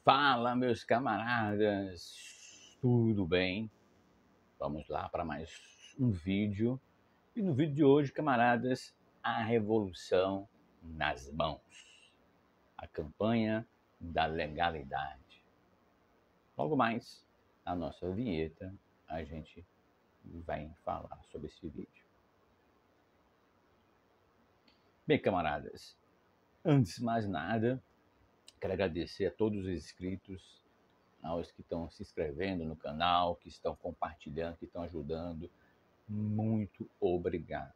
Fala, meus camaradas, tudo bem? Vamos lá para mais um vídeo. E no vídeo de hoje, camaradas, a revolução nas mãos. A campanha da legalidade. Logo mais, na nossa vinheta, a gente vai falar sobre esse vídeo. Bem, camaradas, antes de mais nada, quero agradecer a todos os inscritos, aos que estão se inscrevendo no canal, que estão compartilhando, que estão ajudando. Muito obrigado.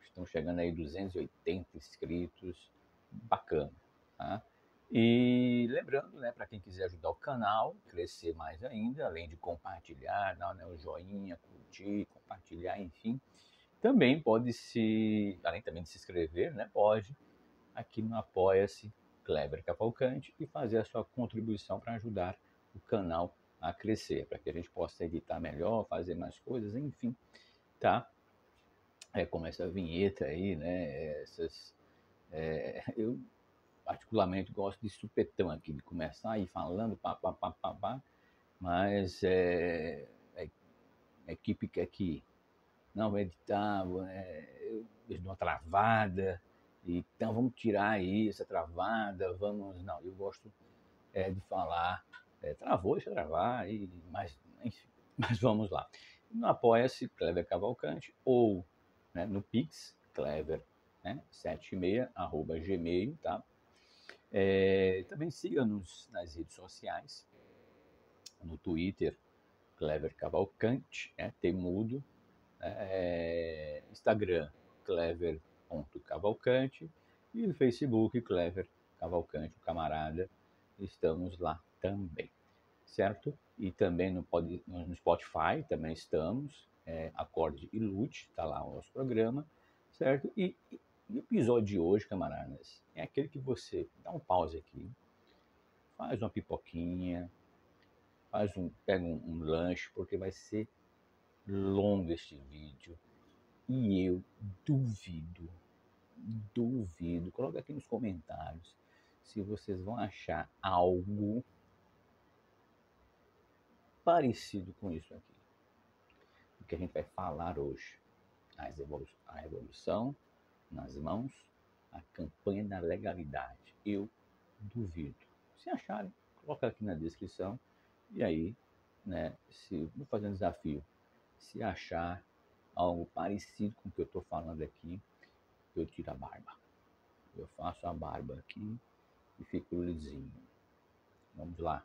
Estão chegando aí 280 inscritos, bacana, tá? E lembrando, né, para quem quiser ajudar o canal, crescer mais ainda, além de compartilhar, dar, né, o joinha, curtir, compartilhar, enfim, também pode se, além também de se inscrever, né, pode aqui no Apoia-se Kleber Cavalcante e fazer a sua contribuição para ajudar o canal a crescer, para que a gente possa editar melhor, fazer mais coisas, enfim, tá? Como essa vinheta aí, né? Eu particularmente gosto de supetão aqui, de começar aí falando, pá, pá, pá, pá, pá, mas a equipe quer que não editar, eu dou uma travada, então vamos tirar aí essa travada, vamos. Não, eu gosto de falar, travou, deixa travar, mas, enfim, mas vamos lá. No Apoia-se, Kleber Cavalcante, ou, né, no Pix, Kleber, né, 76, @gmail, tá? Também siga-nos nas redes sociais, no Twitter, Kleber Cavalcante, temudo, Instagram, Kleber.cavalcante, e no Facebook, Kleber Cavalcante, o camarada, estamos lá também, certo? E também no Spotify também estamos, Acorde e Lute, está lá o nosso programa, certo? E o episódio de hoje, camaradas, é aquele que você dá um pause aqui, faz uma pipoquinha, pega um lanche, porque vai ser longo este vídeo. E eu duvido, coloca aqui nos comentários se vocês vão achar algo parecido com isso aqui, o que a gente vai falar hoje. A revolução nas mãos, a campanha da legalidade. Eu duvido. Se acharem, coloca aqui na descrição. E aí, né, vou fazer um desafio. Se achar algo parecido com o que eu estou falando aqui, eu tiro a barba. Eu faço a barba aqui e fico lisinho. Vamos lá.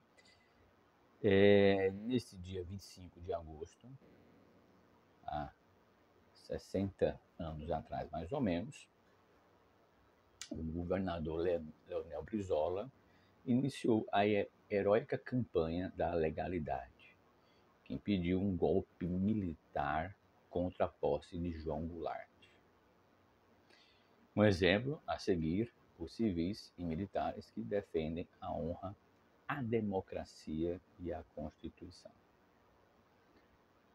Nesse dia 25 de agosto, há 60 anos atrás, mais ou menos, o governador Leonel Brizola iniciou a heróica campanha da legalidade, que impediu um golpe militar contra a posse de João Goulart. Um exemplo a seguir por civis e militares que defendem a honra, a democracia e a Constituição.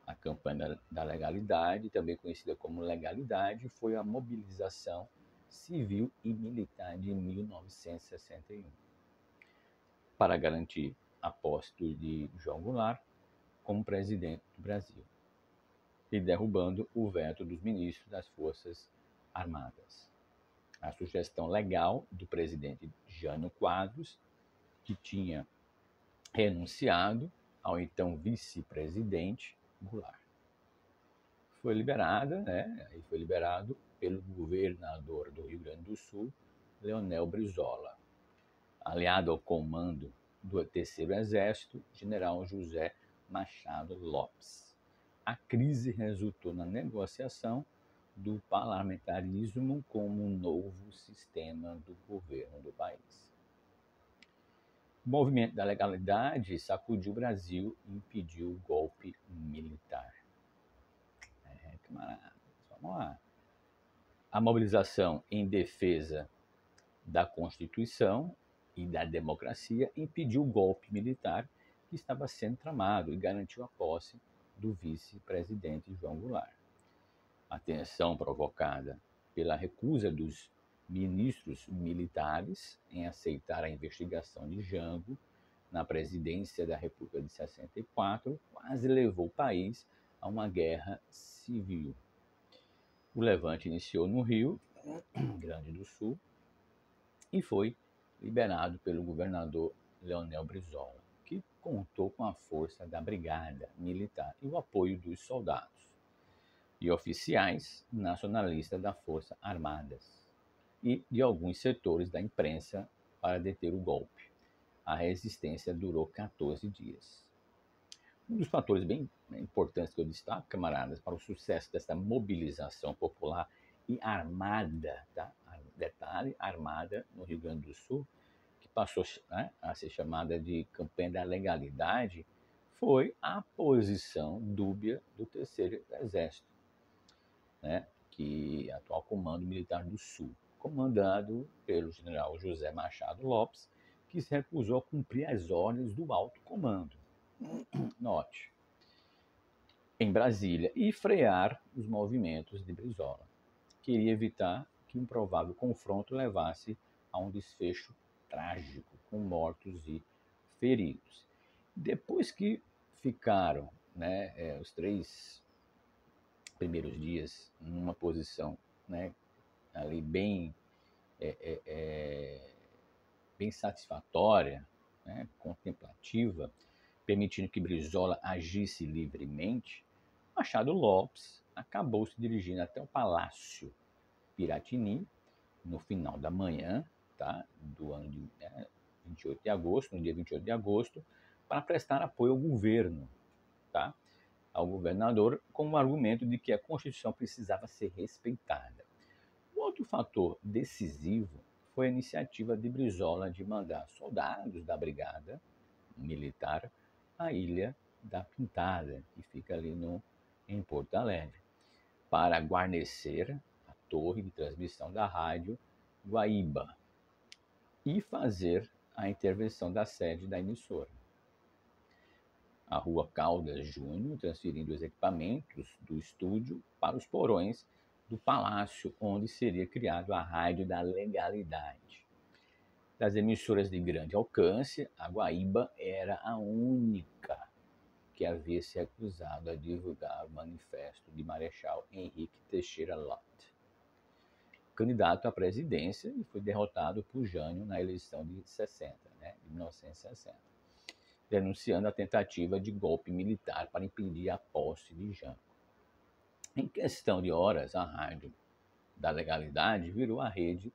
A campanha da legalidade, também conhecida como legalidade, foi a mobilização civil e militar de 1961 para garantir a posse de João Goulart como presidente do Brasil e derrubando o veto dos ministros das Forças Armadas. A sugestão legal do presidente Jânio Quadros, que tinha renunciado ao então vice-presidente Goulart. Foi liberada, né? E foi liberado pelo governador do Rio Grande do Sul, Leonel Brizola, aliado ao comando do Terceiro Exército, general José Machado Lopes. A crise resultou na negociação do parlamentarismo como um novo sistema do governo do país. O movimento da legalidade sacudiu o Brasil e impediu o golpe militar. Camaradas, vamos lá. A mobilização em defesa da Constituição e da democracia impediu o golpe militar que estava sendo tramado e garantiu a posse do vice-presidente João Goulart. A tensão provocada pela recusa dos ministros militares em aceitar a investigação de Jango na presidência da República de 64, quase levou o país a uma guerra civil. O levante iniciou no Rio Grande do Sul e foi liderado pelo governador Leonel Brizola, que contou com a força da Brigada Militar e o apoio dos soldados e oficiais nacionalistas das Forças Armadas e de alguns setores da imprensa para deter o golpe. A resistência durou 14 dias. Um dos fatores bem importantes que eu destaco, camaradas, para o sucesso dessa mobilização popular e armada, tá? Detalhe, armada no Rio Grande do Sul, que passou, né, a ser chamada de campanha da legalidade, foi a posição dúbia do Terceiro Exército, né, que é o atual Comando Militar do Sul, comandado pelo general José Machado Lopes, que se recusou a cumprir as ordens do alto comando. Note, em Brasília, e frear os movimentos de Brizola. Queria evitar que um provável confronto levasse a um desfecho trágico, com mortos e feridos. Depois que ficaram, né, os 3 primeiros dias numa posição, né, ali bem satisfatória, né, contemplativa, permitindo que Brizola agisse livremente, Machado Lopes acabou se dirigindo até o Palácio Piratini no final da manhã, tá, do ano de 28 de agosto, no dia 28 de agosto, para prestar apoio ao governo, tá, ao governador, com o argumento de que a Constituição precisava ser respeitada. O outro fator decisivo foi a iniciativa de Brizola de mandar soldados da Brigada Militar à Ilha da Pintada, que fica ali em Porto Alegre, para guarnecer a torre de transmissão da rádio Guaíba e fazer a intervenção da sede da emissora. A Rua Caldas Júnior, transferindo os equipamentos do estúdio para os porões do palácio, onde seria criado a Rádio da Legalidade. Das emissoras de grande alcance, a Guaíba era a única que havia se recusado a divulgar o manifesto de Marechal Henrique Teixeira Lott, candidato à presidência, e foi derrotado por Jânio na eleição de 1960, denunciando a tentativa de golpe militar para impedir a posse de Jânio. Em questão de horas, a Rádio da Legalidade virou a Rede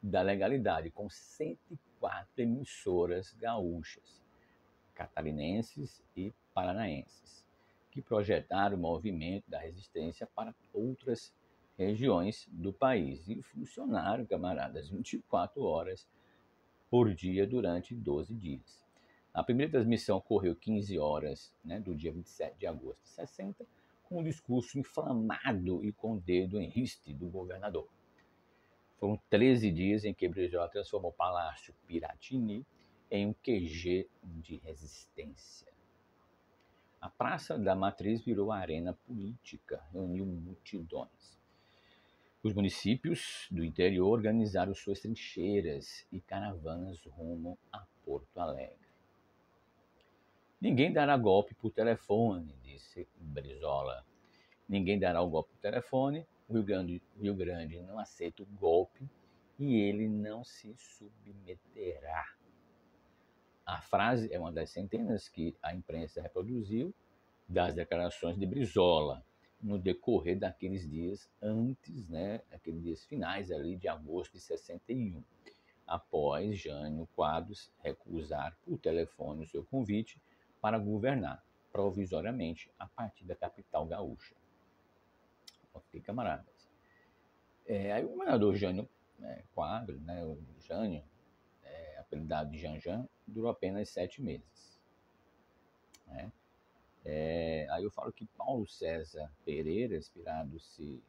da Legalidade, com 104 emissoras gaúchas, catarinenses e paranaenses, que projetaram o movimento da resistência para outras regiões do país e funcionaram, camaradas, 24 horas por dia durante 12 dias. A primeira transmissão ocorreu 15 horas, né, do dia 27 de agosto de 60, com um discurso inflamado e com o dedo em riste do governador. Foram 13 dias em que Brizola transformou o Palácio Piratini em um QG de resistência. A Praça da Matriz virou arena política, reuniu multidões. Os municípios do interior organizaram suas trincheiras e caravanas rumo a Porto Alegre. Ninguém dará golpe por telefone, disse Brizola. Ninguém dará o golpe por telefone. O Rio Grande não aceita o golpe e ele não se submeterá. A frase é uma das centenas que a imprensa reproduziu das declarações de Brizola no decorrer daqueles dias antes, né, aqueles dias finais ali de agosto de 61, após Jânio Quadros recusar por telefone o seu convite para governar provisoriamente a partir da capital gaúcha. Ok, camaradas. Aí o governador Jânio Quadros, né, o Jânio, apelidado de Janjan, durou apenas 7 meses. Né? Aí eu falo que Paulo César Pereira, inspirando-se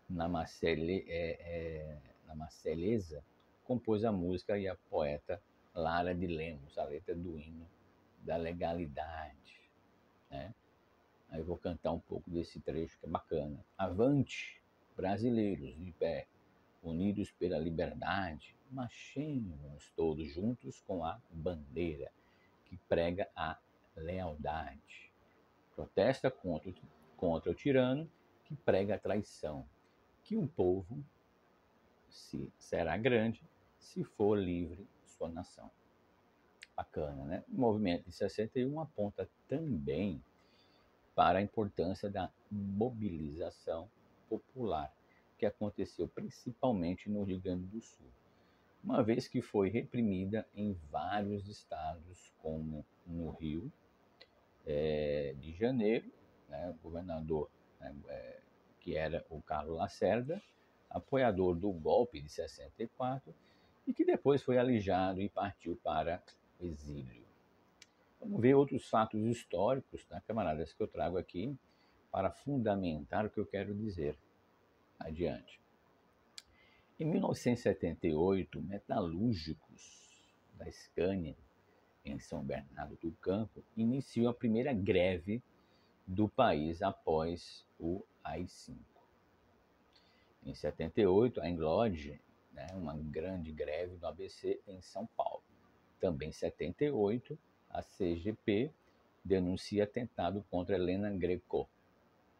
na Marselhesa, compôs a música, e a poeta Lara de Lemos, a letra do hino da legalidade. Né? Aí eu vou cantar um pouco desse trecho que é bacana. Avante, brasileiros de pé, unidos pela liberdade, marchemos todos juntos com a bandeira que prega a lealdade. Protesta contra o tirano que prega a traição. Que um povo será grande se for livre sua nação. Bacana, né? O movimento de 61 aponta também para a importância da mobilização popular, que aconteceu principalmente no Rio Grande do Sul, uma vez que foi reprimida em vários estados, como no Rio de Janeiro, né, o governador, né, que era o Carlos Lacerda, apoiador do golpe de 64, e que depois foi alijado e partiu para o exílio. Vamos ver outros fatos históricos, tá, camaradas, que eu trago aqui para fundamentar o que eu quero dizer. Adiante. Em 1978, metalúrgicos da Scania, em São Bernardo do Campo, iniciou a primeira greve do país após o AI-5. Em 78, a Englod, né, uma grande greve do ABC em São Paulo. Também em 78, a CGP denuncia atentado contra Helena Greco,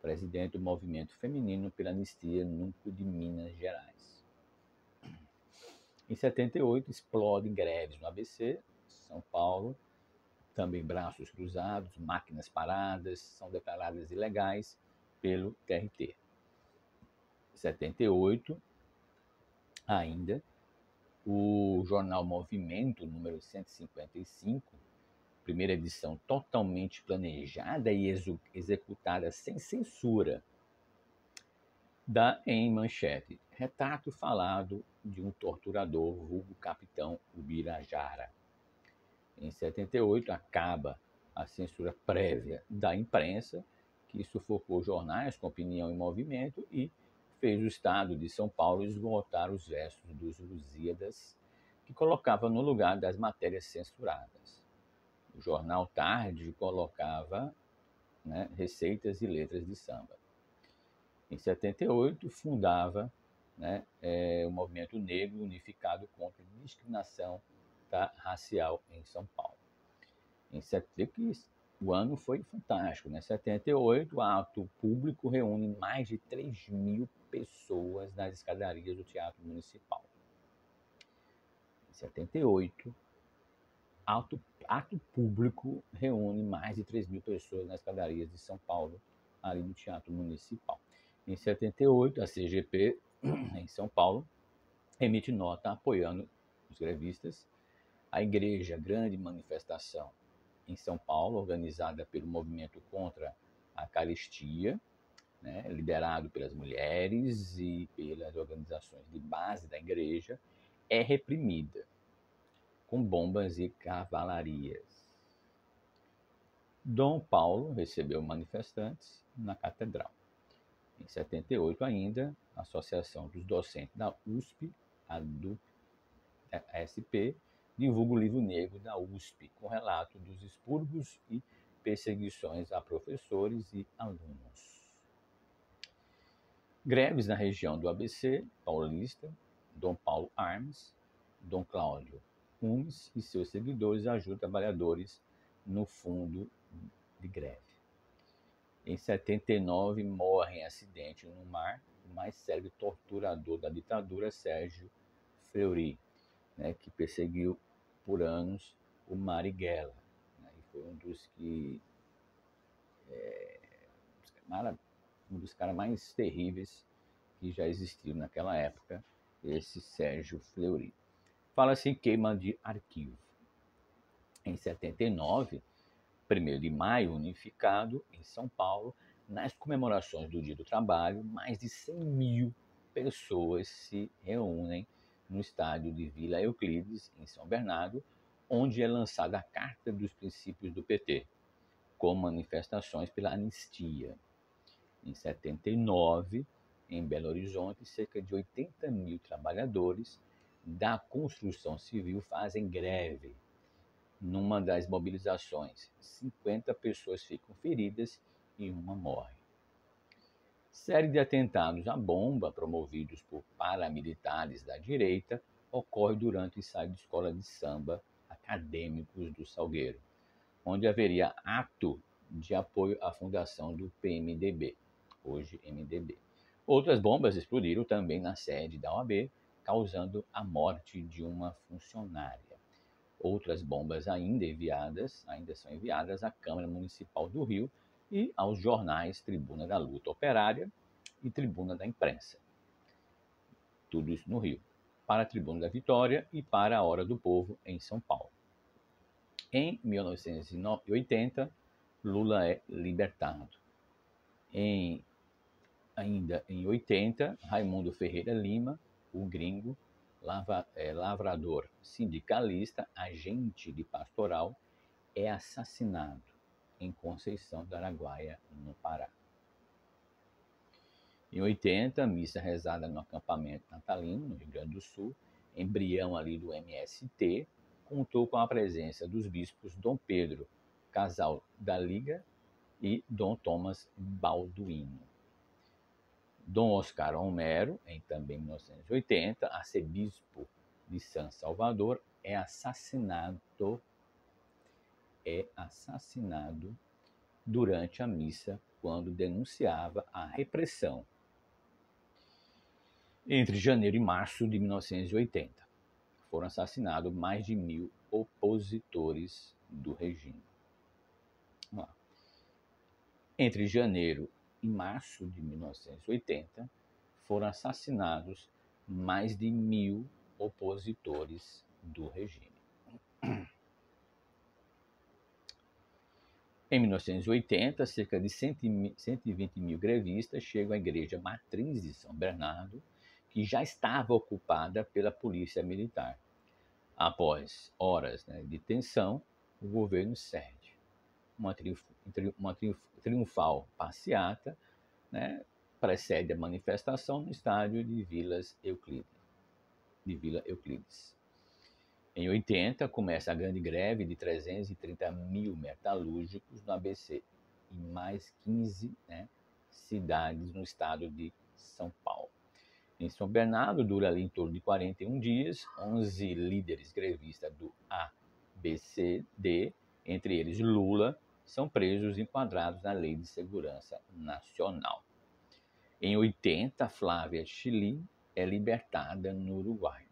presidente do Movimento Feminino pela Anistia Núcleo de Minas Gerais. Em 78, explodem greves no ABC, São Paulo, também braços cruzados, máquinas paradas, são declaradas ilegais pelo TRT. Em 78, ainda, o jornal Movimento, número 155, primeira edição totalmente planejada e executada sem censura, dá em manchete: retrato falado de um torturador vulgo Capitão Ubirajara. Em 78, acaba a censura prévia da imprensa, que sufocou jornais com opinião em movimento e fez o Estado de São Paulo esgotar os versos dos Lusíadas, que colocava no lugar das matérias censuradas. O jornal Tarde colocava, né, receitas e letras de samba. Em 78, fundava, né, o Movimento Negro Unificado contra a Discriminação Racial em São Paulo. O ano foi fantástico, né? Em 78, o ato público reúne mais de 3.000 pessoas nas escadarias do Teatro Municipal. Em 78, ato público reúne mais de 3.000 pessoas nas escadarias de São Paulo, ali no Teatro Municipal. Em 78, a CGP, em São Paulo, emite nota apoiando os grevistas. A igreja, grande manifestação em São Paulo, organizada pelo movimento contra a carestia, né, liderado pelas mulheres e pelas organizações de base da igreja, é reprimida com bombas e cavalarias. Dom Paulo recebeu manifestantes na catedral. Em 78 ainda, a Associação dos Docentes da USP, a ASP, divulga o livro negro da USP, com relato dos expurgos e perseguições a professores e alunos. Greves na região do ABC paulista, Dom Paulo Armes, Dom Cláudio Umes e seus seguidores ajudam trabalhadores no fundo de greve. Em 79, morre em acidente no mar o mais célebre torturador da ditadura, Sérgio Fleury, né, que perseguiu por anos o Marighella, né, e foi um dos caras mais terríveis que já existiram naquela época, esse Sérgio Fleury. Fala-se em queima de arquivo. Em 79, 1º de maio, unificado em São Paulo, nas comemorações do Dia do Trabalho, mais de 100.000 pessoas se reúnem no estádio de Vila Euclides, em São Bernardo, onde é lançada a Carta dos Princípios do PT, com manifestações pela anistia. Em 79, em Belo Horizonte, cerca de 80.000 trabalhadores da construção civil fazem greve. Numa das mobilizações, 50 pessoas ficam feridas e uma morre. Série de atentados à bomba promovidos por paramilitares da direita ocorre durante o ensaio de escola de samba acadêmicos do Salgueiro, onde haveria ato de apoio à fundação do PMDB, hoje MDB. Outras bombas explodiram também na sede da OAB, causando a morte de uma funcionária. Outras bombas ainda são enviadas à Câmara Municipal do Rio e aos jornais Tribuna da Luta Operária e Tribuna da Imprensa. Tudo isso no Rio. Para a Tribuna da Vitória e para a Hora do Povo, em São Paulo. Em 1980, Lula é libertado. Ainda em 80, Raimundo Ferreira Lima, o gringo, lavrador sindicalista, agente de pastoral, é assassinado em Conceição do Araguaia, no Pará. Em 80, missa rezada no acampamento natalino, no Rio Grande do Sul, embrião ali do MST, contou com a presença dos bispos Dom Pedro Casal da Liga e Dom Thomas Balduino. Dom Oscar Homero, em também 1980, arcebispo de São Salvador, é assassinado durante a missa quando denunciava a repressão. Entre janeiro e março de 1980, foram assassinados mais de 1.000 opositores do regime. Vamos lá. Entre janeiro e março de 1980, foram assassinados mais de 1.000 opositores do regime. Em 1980, cerca de 120 mil grevistas chegam à igreja matriz de São Bernardo, que já estava ocupada pela polícia militar. Após horas de tensão, o governo cede. Uma triunfal passeata precede a manifestação no estádio de Vila Euclides. Em 80, começa a grande greve de 330 mil metalúrgicos no ABC e mais 15 cidades no estado de São Paulo. Em São Bernardo, dura ali em torno de 41 dias, 11 líderes grevistas do ABCD, entre eles Lula, são presos e enquadrados na Lei de Segurança Nacional. Em 80, Flávia Chili é libertada no Uruguai.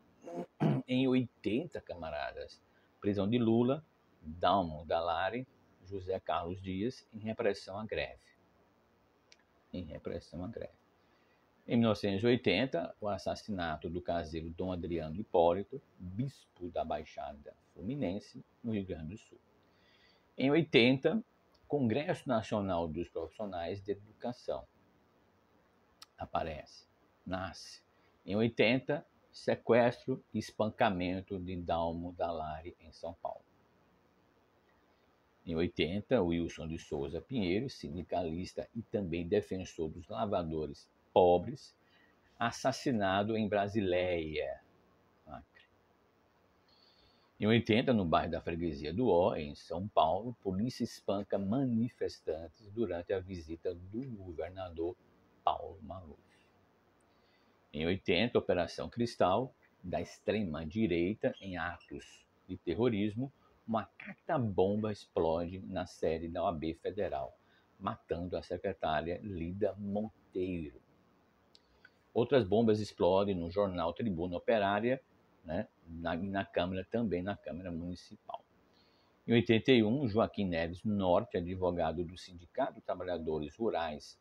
Em 80, camaradas, prisão de Lula, Dalmo Dallari, José Carlos Dias, em repressão à greve. Em 1980, o assassinato do caseiro Dom Adriano Hipólito, bispo da Baixada Fluminense, no Rio Grande do Sul. Em 80, Congresso Nacional dos Profissionais de Educação nasce. Em 80, sequestro e espancamento de Dalmo Dallari em São Paulo. Em 80, Wilson de Souza Pinheiro, sindicalista e também defensor dos lavradores pobres, assassinado em Brasileia, Acre. Em 80, no bairro da Freguesia do Ó, em São Paulo, polícia espanca manifestantes durante a visita do governador Paulo Maluf. Em 80, Operação Cristal, da extrema-direita, em atos de terrorismo, uma carta-bomba explode na sede da OAB Federal, matando a secretária Lida Monteiro. Outras bombas explodem no jornal Tribuna Operária, na Câmara, também na Câmara Municipal. Em 81, Joaquim Neves Norte, advogado do Sindicato de Trabalhadores Rurais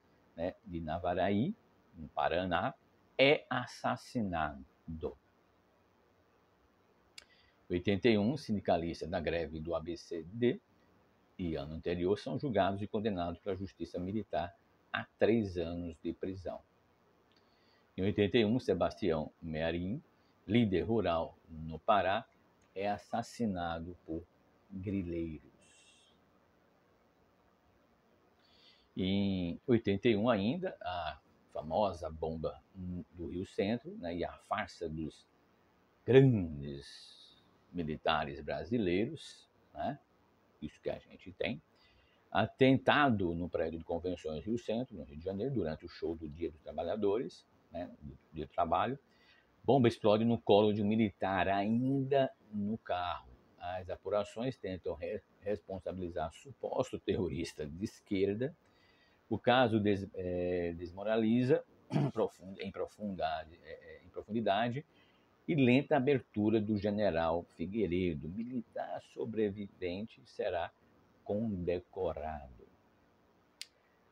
de Navaraí, no Paraná, é assassinado. 81, sindicalistas da greve do ABCD e ano anterior são julgados e condenados pela Justiça Militar a 3 anos de prisão. Em 81, Sebastião Mearim, líder rural no Pará, é assassinado por grileiros. Em 81 ainda, a famosa bomba do Rio Centro e a farsa dos grandes militares brasileiros, isso que a gente tem, atentado no prédio de convenções Rio Centro, no Rio de Janeiro, durante o show do Dia dos Trabalhadores, do Dia do Trabalho, Bomba explode no colo de um militar ainda no carro. As apurações tentam responsabilizar suposto terrorista de esquerda. O caso desmoraliza em profundidade e lenta abertura do general Figueiredo. Militar sobrevivente será condecorado.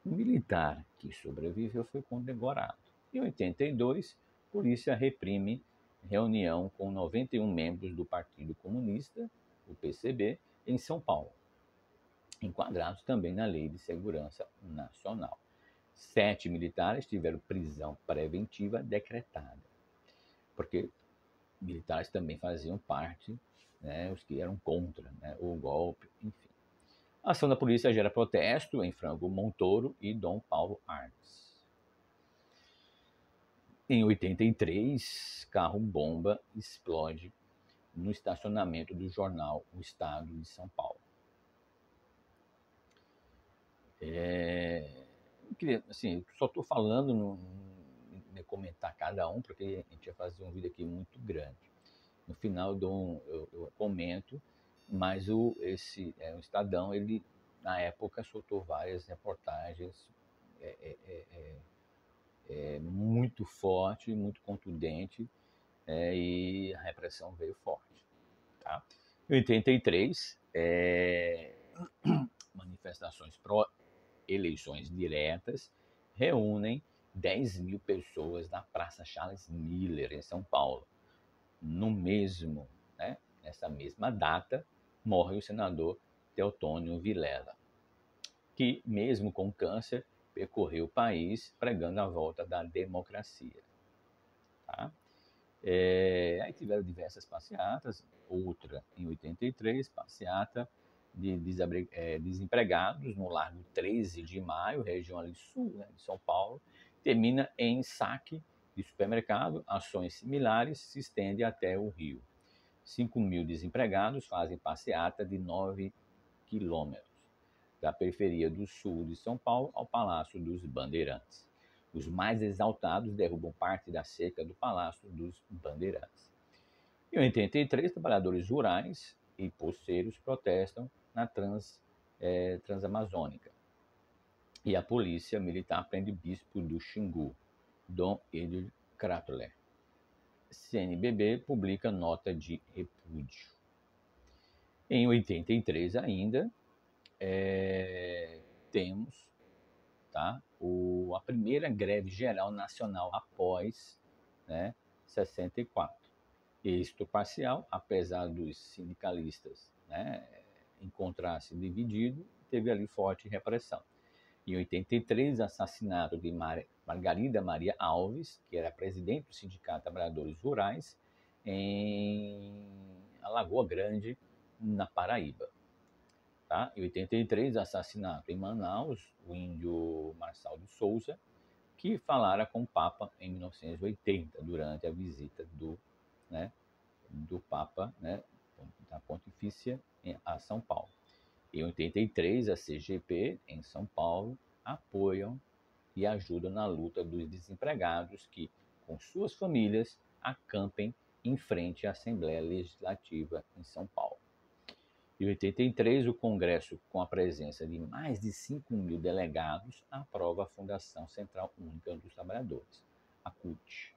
O militar que sobreviveu foi condecorado. Em 82, polícia reprime reunião com 91 membros do Partido Comunista, o PCB, em São Paulo, enquadrados também na Lei de Segurança Nacional. 7 militares tiveram prisão preventiva decretada, porque militares também faziam parte, né, os que eram contra, né, o golpe, enfim. A ação da polícia gera protesto em Franco Montoro e Dom Paulo Arnes. Em 83, carro-bomba explode no estacionamento do jornal O Estado de São Paulo. Assim, só estou falando, não comentar cada um, porque a gente vai fazer um vídeo aqui muito grande. No final eu comento, mas o Estadão, ele na época soltou várias reportagens muito forte, muito contundente, e a repressão veio forte. Tá? Em 83, manifestações pró-eleições diretas reúnem 10 mil pessoas na Praça Charles Miller, em São Paulo. Nessa mesma data, morre o senador Teotônio Vilela, que, mesmo com câncer, percorreu o país pregando a volta da democracia. Tá? Aí tiveram diversas passeatas, outra em 83, passeata de desempregados no Largo 13 de Maio, região ali sul, né, de São Paulo, termina em saque de supermercado. Ações similares se estendem até o Rio. 5 mil desempregados fazem passeata de 9 quilômetros, da periferia do sul de São Paulo ao Palácio dos Bandeirantes. Os mais exaltados derrubam parte da cerca do Palácio dos Bandeirantes. Em 83, trabalhadores rurais e poceiros protestam na Transamazônica. E a polícia militar prende bispo do Xingu, Dom Edil Cratler. CNBB publica nota de repúdio. Em 83 ainda, temos a primeira greve geral nacional após 64. Êxito parcial, apesar dos sindicalistas encontrar-se dividido, teve ali forte repressão. Em 83, assassinato de Margarida Maria Alves, que era presidente do Sindicato de Trabalhadores Rurais, em Alagoa Grande, na Paraíba. Tá? Em 83, assassinato em Manaus, o índio Marçal de Souza, que falara com o Papa em 1980, durante a visita do Papa, da Pontifícia a São Paulo. Em 83, a CGP, em São Paulo, apoiam e ajudam na luta dos desempregados que, com suas famílias, acampem em frente à Assembleia Legislativa em São Paulo. Em 83, o Congresso, com a presença de mais de 5 mil delegados, aprova a Fundação Central Única dos Trabalhadores, a CUT.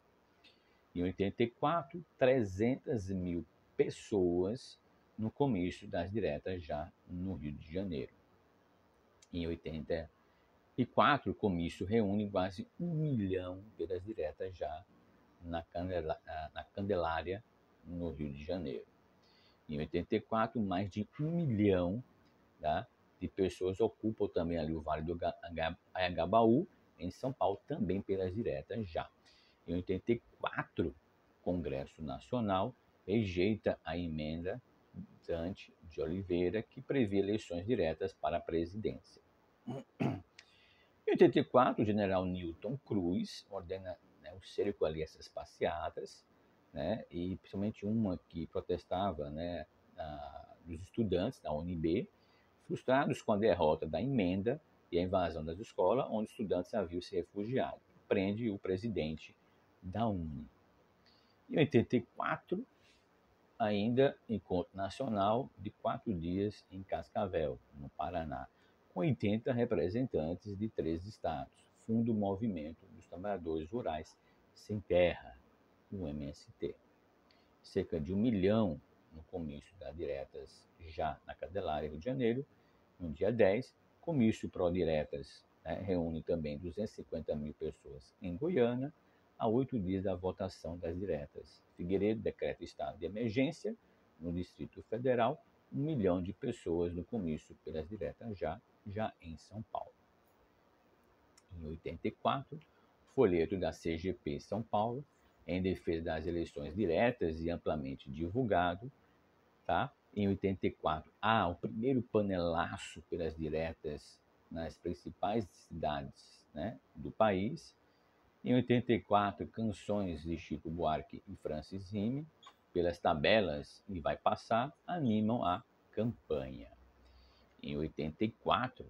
Em 84, 300 mil pessoas no comício das diretas já no Rio de Janeiro. Em 84, o comício reúne quase 1 milhão das diretas já na Candelária, no Rio de Janeiro. Em 84, mais de 1 milhão de pessoas ocupam também ali o Vale do Anhangabaú, em São Paulo, também pelas diretas já. Em 84, o Congresso Nacional rejeita a emenda Dante de Oliveira, que prevê eleições diretas para a presidência. Em 84, o general Newton Cruz ordena o cerco ali, essas passeatas, e principalmente uma que protestava dos estudantes da UNB, frustrados com a derrota da emenda e a invasão das escolas, onde estudantes haviam se refugiado. Prende o presidente da UNE. Em 84, ainda encontro nacional de 4 dias em Cascavel, no Paraná, com 80 representantes de 3 estados, fundo Movimento dos Trabalhadores Rurais Sem Terra, o MST. Cerca de 1 milhão no comício das diretas já na Candelária, Rio de Janeiro, no dia 10. Comício pró-diretas, né, reúne também 250 mil pessoas em Goiânia, a 8 dias da votação das diretas. Figueiredo decreta estado de emergência no Distrito Federal, 1 milhão de pessoas no comício pelas diretas já em São Paulo. Em 84, folheto da CGP São Paulo, em defesa das eleições diretas e amplamente divulgado. Tá? Em 84, o primeiro panelaço pelas diretas nas principais cidades, né, do país. Em 84, canções de Chico Buarque e Francis Rime, pelas tabelas e vai passar, animam a campanha. Em 84,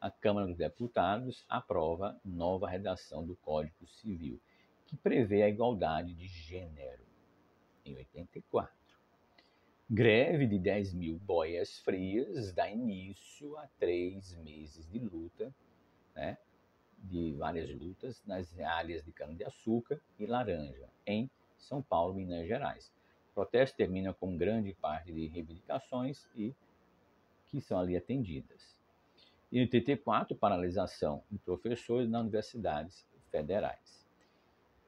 a Câmara dos Deputados aprova nova redação do Código Civil, que prevê a igualdade de gênero. Em 84, greve de 10 mil boias frias dá início a 3 meses de luta, né, de várias lutas nas áreas de cana-de-açúcar e laranja, em São Paulo, Minas Gerais. O protesto termina com grande parte de reivindicações e que são ali atendidas. Em 84, paralisação de professores nas universidades federais.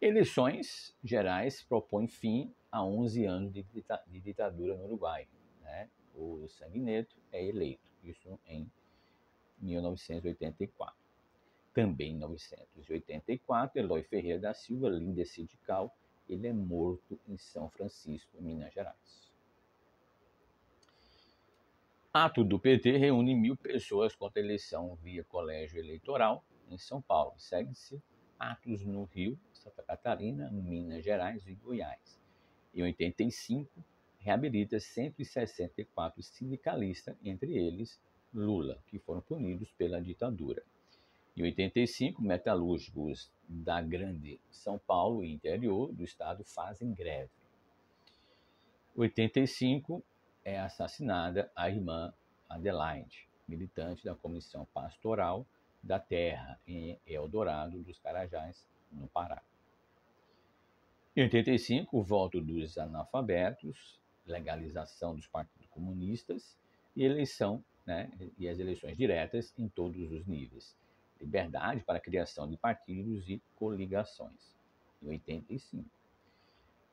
Eleições gerais propõem fim a 11 anos de ditadura no Uruguai. Né? O Sanguineto é eleito, isso em 1984. Também em 1984, Eloy Ferreira da Silva, líder sindical, ele é morto em São Francisco, Minas Gerais. Ato do PT reúne 1.000 pessoas contra a eleição via colégio eleitoral em São Paulo. Segue-se atos no Rio, Santa Catarina, Minas Gerais e Goiás. Em 85, reabilita 164 sindicalistas, entre eles Lula, que foram punidos pela ditadura. Em 85, metalúrgicos da Grande São Paulo e interior do estado fazem greve. Em 85, é assassinada a irmã Adelaide, militante da Comissão Pastoral da Terra, em Eldorado dos Carajás, no Pará. Em 85, o voto dos analfabetos, legalização dos partidos comunistas e eleição, né, e as eleições diretas em todos os níveis. Liberdade para a criação de partidos e coligações, em 85.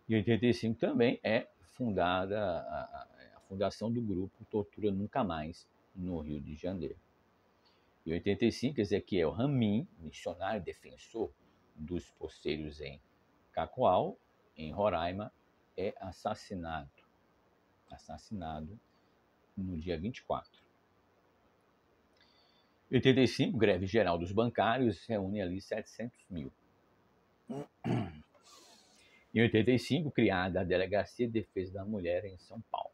Em 85 também é fundada a fundação do grupo Tortura Nunca Mais, no Rio de Janeiro. Em 85, Ezequiel Ramin, missionário defensor dos poceiros em Cacoal, em Roraima, é assassinado no dia 24. Em 85, greve geral dos bancários reúne ali 700 mil. Em 85, criada a Delegacia de Defesa da Mulher em São Paulo.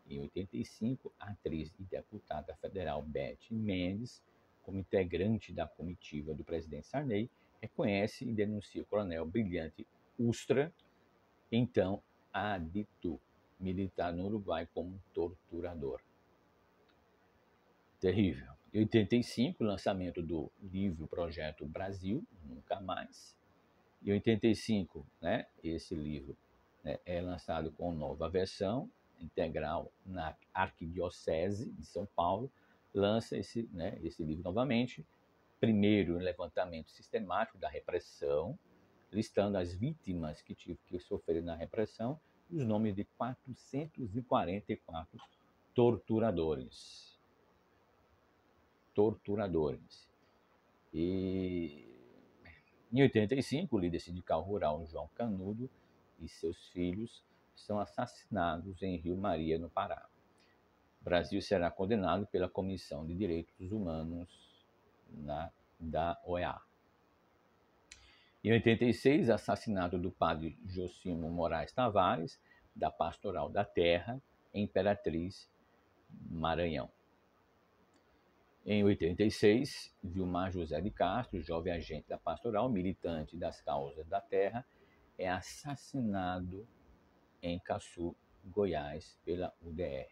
Em 85, a atriz e deputada federal Beth Mendes, como integrante da comitiva do presidente Sarney, reconhece e denuncia o coronel Brilhante Ustra, então adito militar no Uruguai, como torturador. Terrível. Em 85, lançamento do livro Projeto Brasil, Nunca Mais. Em 85, né, esse livro, né, é lançado com nova versão, integral na Arquidiocese de São Paulo, lança esse livro novamente. Primeiro, um levantamento sistemático da repressão, listando as vítimas que sofreram na repressão e os nomes de 444 torturadores. E em 85, o líder sindical rural João Canudo e seus filhos são assassinados em Rio Maria, no Pará. O Brasil será condenado pela Comissão de Direitos Humanos da OEA. Em 86, assassinato do padre Josimo Moraes Tavares, da Pastoral da Terra, em Imperatriz, Maranhão. Em 86, Vilmar José de Castro, jovem agente da Pastoral, militante das causas da terra, é assassinado em Caçu, Goiás, pela UDR.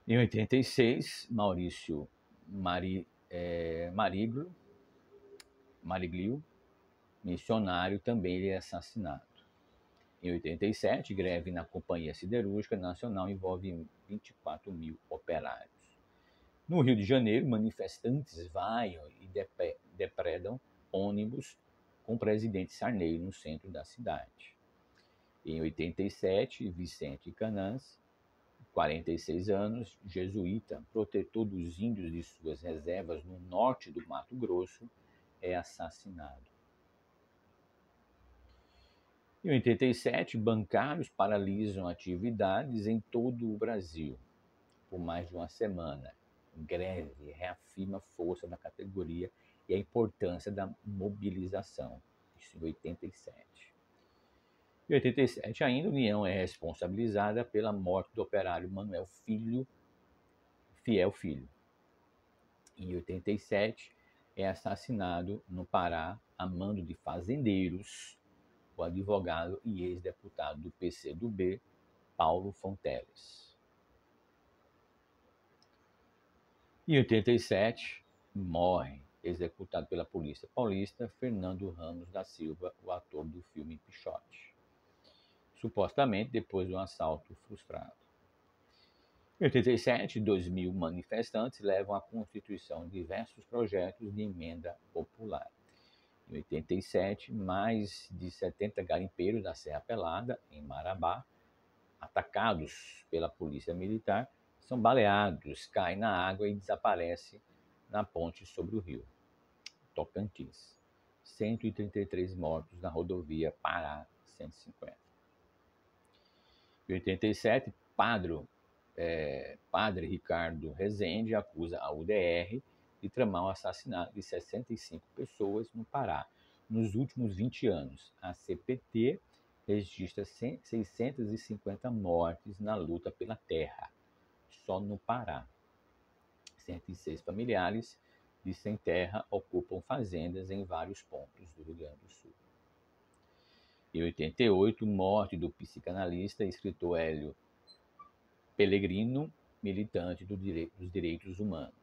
Em 86, Maurício Mariglio, missionário, também ele é assassinado. Em 87, greve na Companhia Siderúrgica Nacional envolve 24 mil operários. No Rio de Janeiro, manifestantes vaiam e depredam ônibus com o presidente Sarney no centro da cidade. Em 87, Vicente Canãs, 46 anos, jesuíta, protetor dos índios de suas reservas no norte do Mato Grosso, é assassinado. Em 87, bancários paralisam atividades em todo o Brasil por mais de uma semana. Greve reafirma a força da categoria e a importância da mobilização. Isso em 87. Em 87 ainda, a União é responsabilizada pela morte do operário Manuel Fiel Filho. Em 87, é assassinado no Pará, a mando de fazendeiros, o advogado e ex-deputado do PCdoB, Paulo Fonteles. Em 87, morre, executado pela Polícia Paulista, Fernando Ramos da Silva, o ator do filme Pichote, supostamente depois de um assalto frustrado. Em 87, 2.000 manifestantes levam à Constituição diversos projetos de emenda popular. Em 87, mais de 70 garimpeiros da Serra Pelada, em Marabá, atacados pela polícia militar, são baleados, caem na água e desaparecem na ponte sobre o rio Tocantins. 133 mortos na rodovia Pará 150. Em 87, Padre Ricardo Rezende acusa a UDR de tramar o assassinato de 65 pessoas no Pará. Nos últimos 20 anos, a CPT registra 650 mortes na luta pela terra, só no Pará. 106 familiares de sem terra ocupam fazendas em vários pontos do Rio Grande do Sul. Em 88, morte do psicanalista e escritor Hélio Pellegrino, militante dos direitos humanos.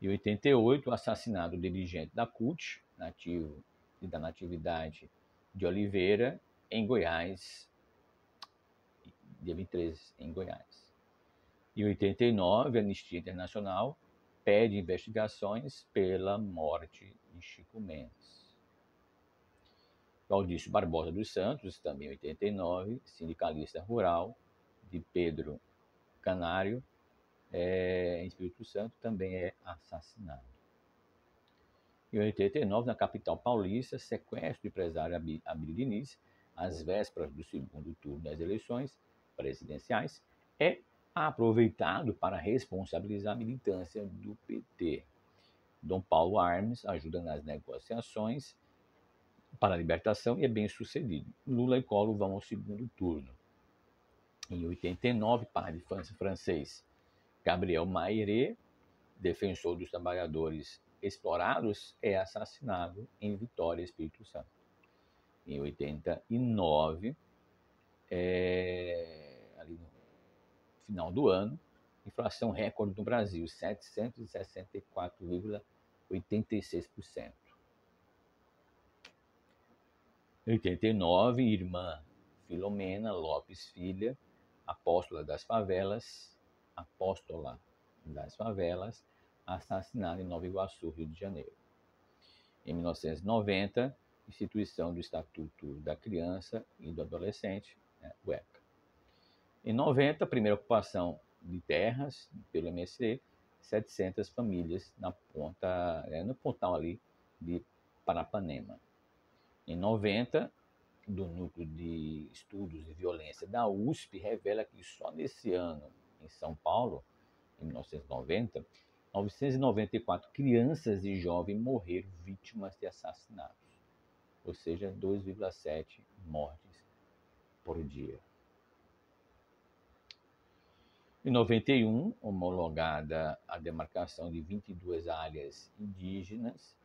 Em 88, o assassinato do dirigente da CUT, nativo e da Natividade de Oliveira, em Goiás, dia 23, em Goiás. Em 89, a Anistia Internacional pede investigações pela morte de Chico Mendes. Claudício Barbosa dos Santos, também em 89, sindicalista rural de Pedro Canário, em Espírito Santo, também é assassinado. Em 89, na capital paulista, sequestro do empresário Abílio Diniz, às vésperas do segundo turno das eleições presidenciais, é aproveitado para responsabilizar a militância do PT. Dom Paulo Armes ajuda nas negociações para a libertação e é bem sucedido. Lula e Collor vão ao segundo turno. Em 89, padre francês Gabriel Mairé, defensor dos trabalhadores explorados, é assassinado em Vitória, Espírito Santo. Em 89, ali no final do ano, inflação recorde no Brasil, 764,86%. Em 89, irmã Filomena Lopes Filha, apóstola das favelas, assassinada em Nova Iguaçu, Rio de Janeiro. Em 1990, instituição do Estatuto da Criança e do Adolescente, o ECA. Em 90, primeira ocupação de terras pelo MST, 700 famílias no pontal ali de Parapanema. Em 90, do Núcleo de Estudos de Violência da USP revela que só nesse ano, em São Paulo, em 1990, 994 crianças e jovens morreram vítimas de assassinatos, ou seja, 2,7 mortes por dia. Em 91, homologada a demarcação de 22 áreas indígenas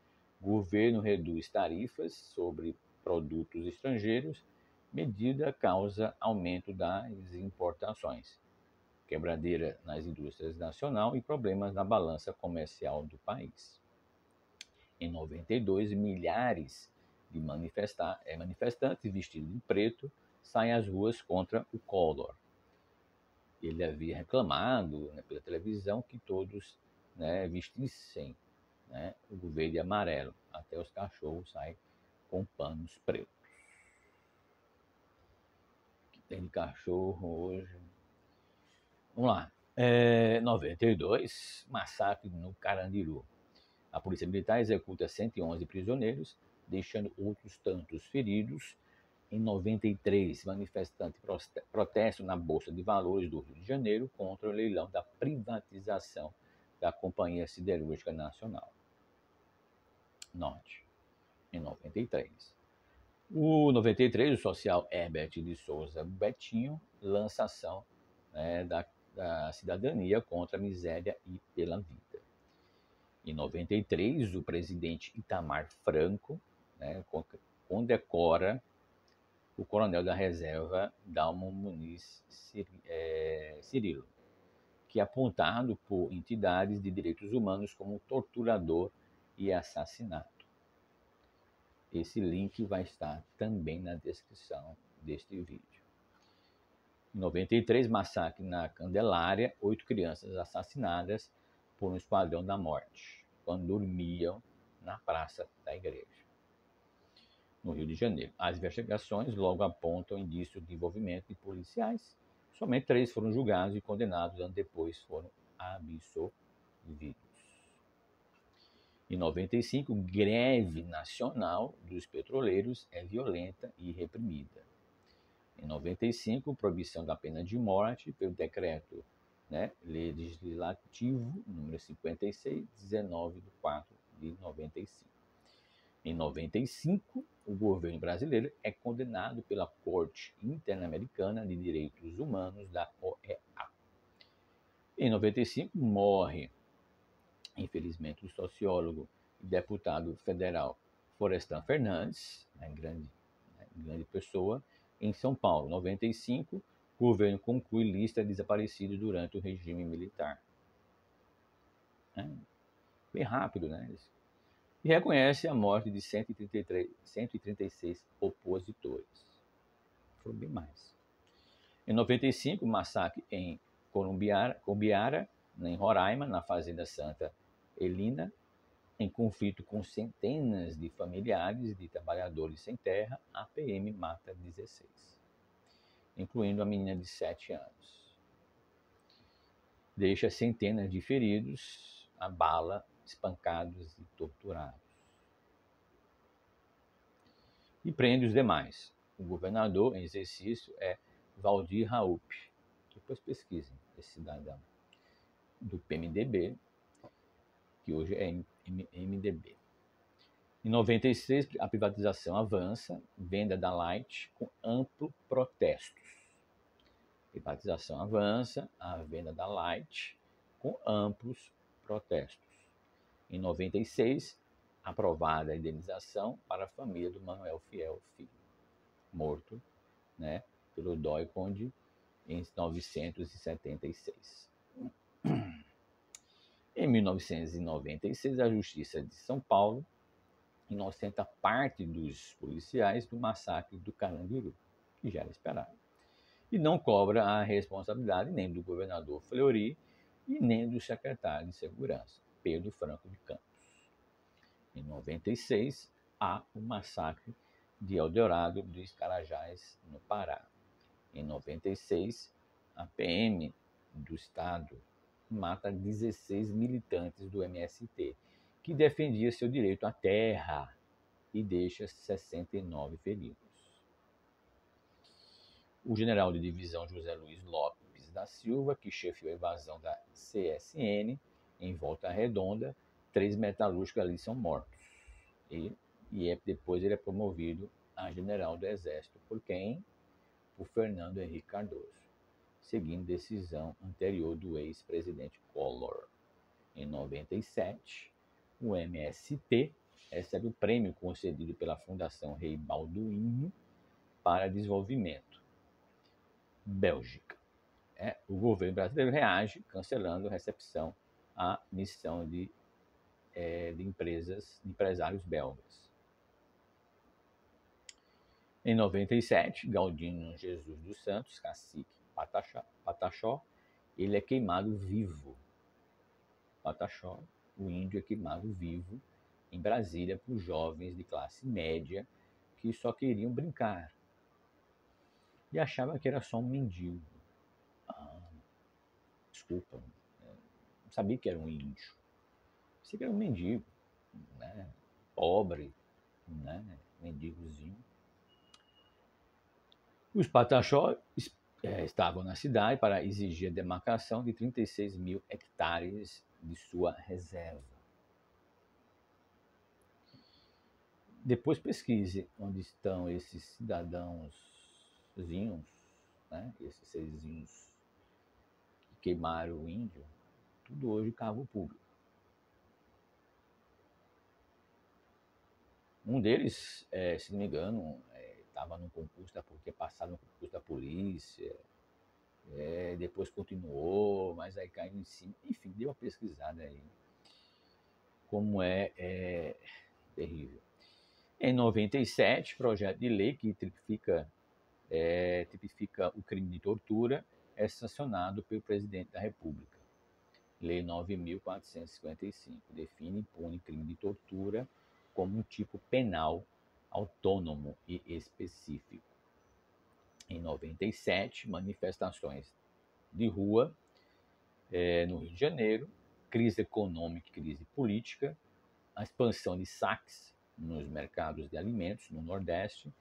Governo reduz tarifas sobre produtos estrangeiros, medida causa aumento das importações, quebradeira nas indústrias nacional e problemas na balança comercial do país. Em 92, milhares de manifestantes vestidos de preto saem às ruas contra o Collor. Ele havia reclamado, né, pela televisão, que todos, né, vestissem, né, o verde e amarelo. Até os cachorros saem com panos pretos. Que tem de cachorro hoje? Vamos lá. 92, massacre no Carandiru. A polícia militar executa 111 prisioneiros, deixando outros tantos feridos. Em 93, manifestantes protestam na Bolsa de Valores do Rio de Janeiro contra o leilão da privatização da Companhia Siderúrgica Nacional. Norte, em 93. O 93, o social Herbert de Souza Betinho lança ação, né, da cidadania contra a miséria e pela vida. Em 93, o presidente Itamar Franco, né, condecora o coronel da reserva Dalmo Muniz Cirilo, que é apontado por entidades de direitos humanos como torturador e assassinato. Esse link vai estar também na descrição deste vídeo. Em 93, massacre na Candelária, 8 crianças assassinadas por um esquadrão da morte, quando dormiam na praça da igreja. No Rio de Janeiro, as investigações logo apontam indícios de envolvimento de policiais. Somente 3 foram julgados e condenados, anos depois foram absolvidos. Em 95, greve nacional dos petroleiros é violenta e reprimida. Em 95, proibição da pena de morte pelo decreto, né, legislativo número 5619 de 4 de 95. Em 95, o governo brasileiro é condenado pela Corte Interamericana de Direitos Humanos da OEA. Em 95, morre, infelizmente, o sociólogo e deputado federal Florestan Fernandes, grande pessoa, em São Paulo. Em 95, o governo conclui lista de desaparecidos durante o regime militar. Bem rápido, né? E reconhece a morte de 136 opositores. Foram bem mais. Em 95, massacre em Combiara, em Roraima, na Fazenda Santa Helena, em conflito com centenas de familiares de trabalhadores sem terra, a PM mata 16, incluindo a menina de 7 anos. Deixa centenas de feridos a bala, espancados e torturados. E prende os demais. O governador em exercício é Valdir Raup. Depois pesquisem esse cidadão. Do PMDB, que hoje é MDB. Em 96, a privatização avança, venda da Light com amplo protestos. Privatização avança, a venda da Light com amplos protestos. Em 96, aprovada a indenização para a família do Manuel Fiel Filho, morto, né, pelo DOI-Conde em 1976. Em 1996, a Justiça de São Paulo inocenta parte dos policiais do massacre do Carandiru, que já era esperado, e não cobra a responsabilidade nem do governador Fleury e nem do secretário de Segurança, Pedro Franco de Campos. Em 96, há o massacre de Eldorado dos Carajás, no Pará. Em 96, a PM do Estado mata 16 militantes do MST, que defendia seu direito à terra, e deixa 69 feridos. O general de divisão José Luiz Lopes da Silva, que chefiou a invasão da CSN em Volta Redonda, 3 metalúrgicos ali são mortos. Depois ele é promovido a general do Exército. Por quem? Por Fernando Henrique Cardoso, seguindo decisão anterior do ex-presidente Collor. Em 97, o MST recebe o prêmio concedido pela Fundação Rei Balduíno para Desenvolvimento. Bélgica. O governo brasileiro reage cancelando a recepção à missão de empresários belgas. Em 97, Galdino Jesus dos Santos, cacique Pataxó, ele é queimado vivo. Pataxó, o índio, é queimado vivo em Brasília por jovens de classe média que só queriam brincar e achavam que era só um mendigo. Desculpa, não sabia que era um índio. Pensei que era um mendigo, né? Pobre, né? Mendigozinho. Os Pataxó estavam na cidade para exigir a demarcação de 36 mil hectares de sua reserva. Depois pesquise onde estão esses cidadãozinhos, né? Esses serzinhos que queimaram o índio, tudo hoje cargo público. Um deles, se não me engano, estava no concurso tinha passado no concurso da polícia, depois continuou, mas aí caiu em cima. Enfim, deu uma pesquisada aí. Como é terrível. Em 97, projeto de lei que tipifica o crime de tortura é sancionado pelo presidente da República. Lei 9.455 define e pune crime de tortura como um tipo penal autônomo e específico. Em 97, manifestações de rua no Rio de Janeiro, crise econômica e crise política, a expansão de saques nos mercados de alimentos no Nordeste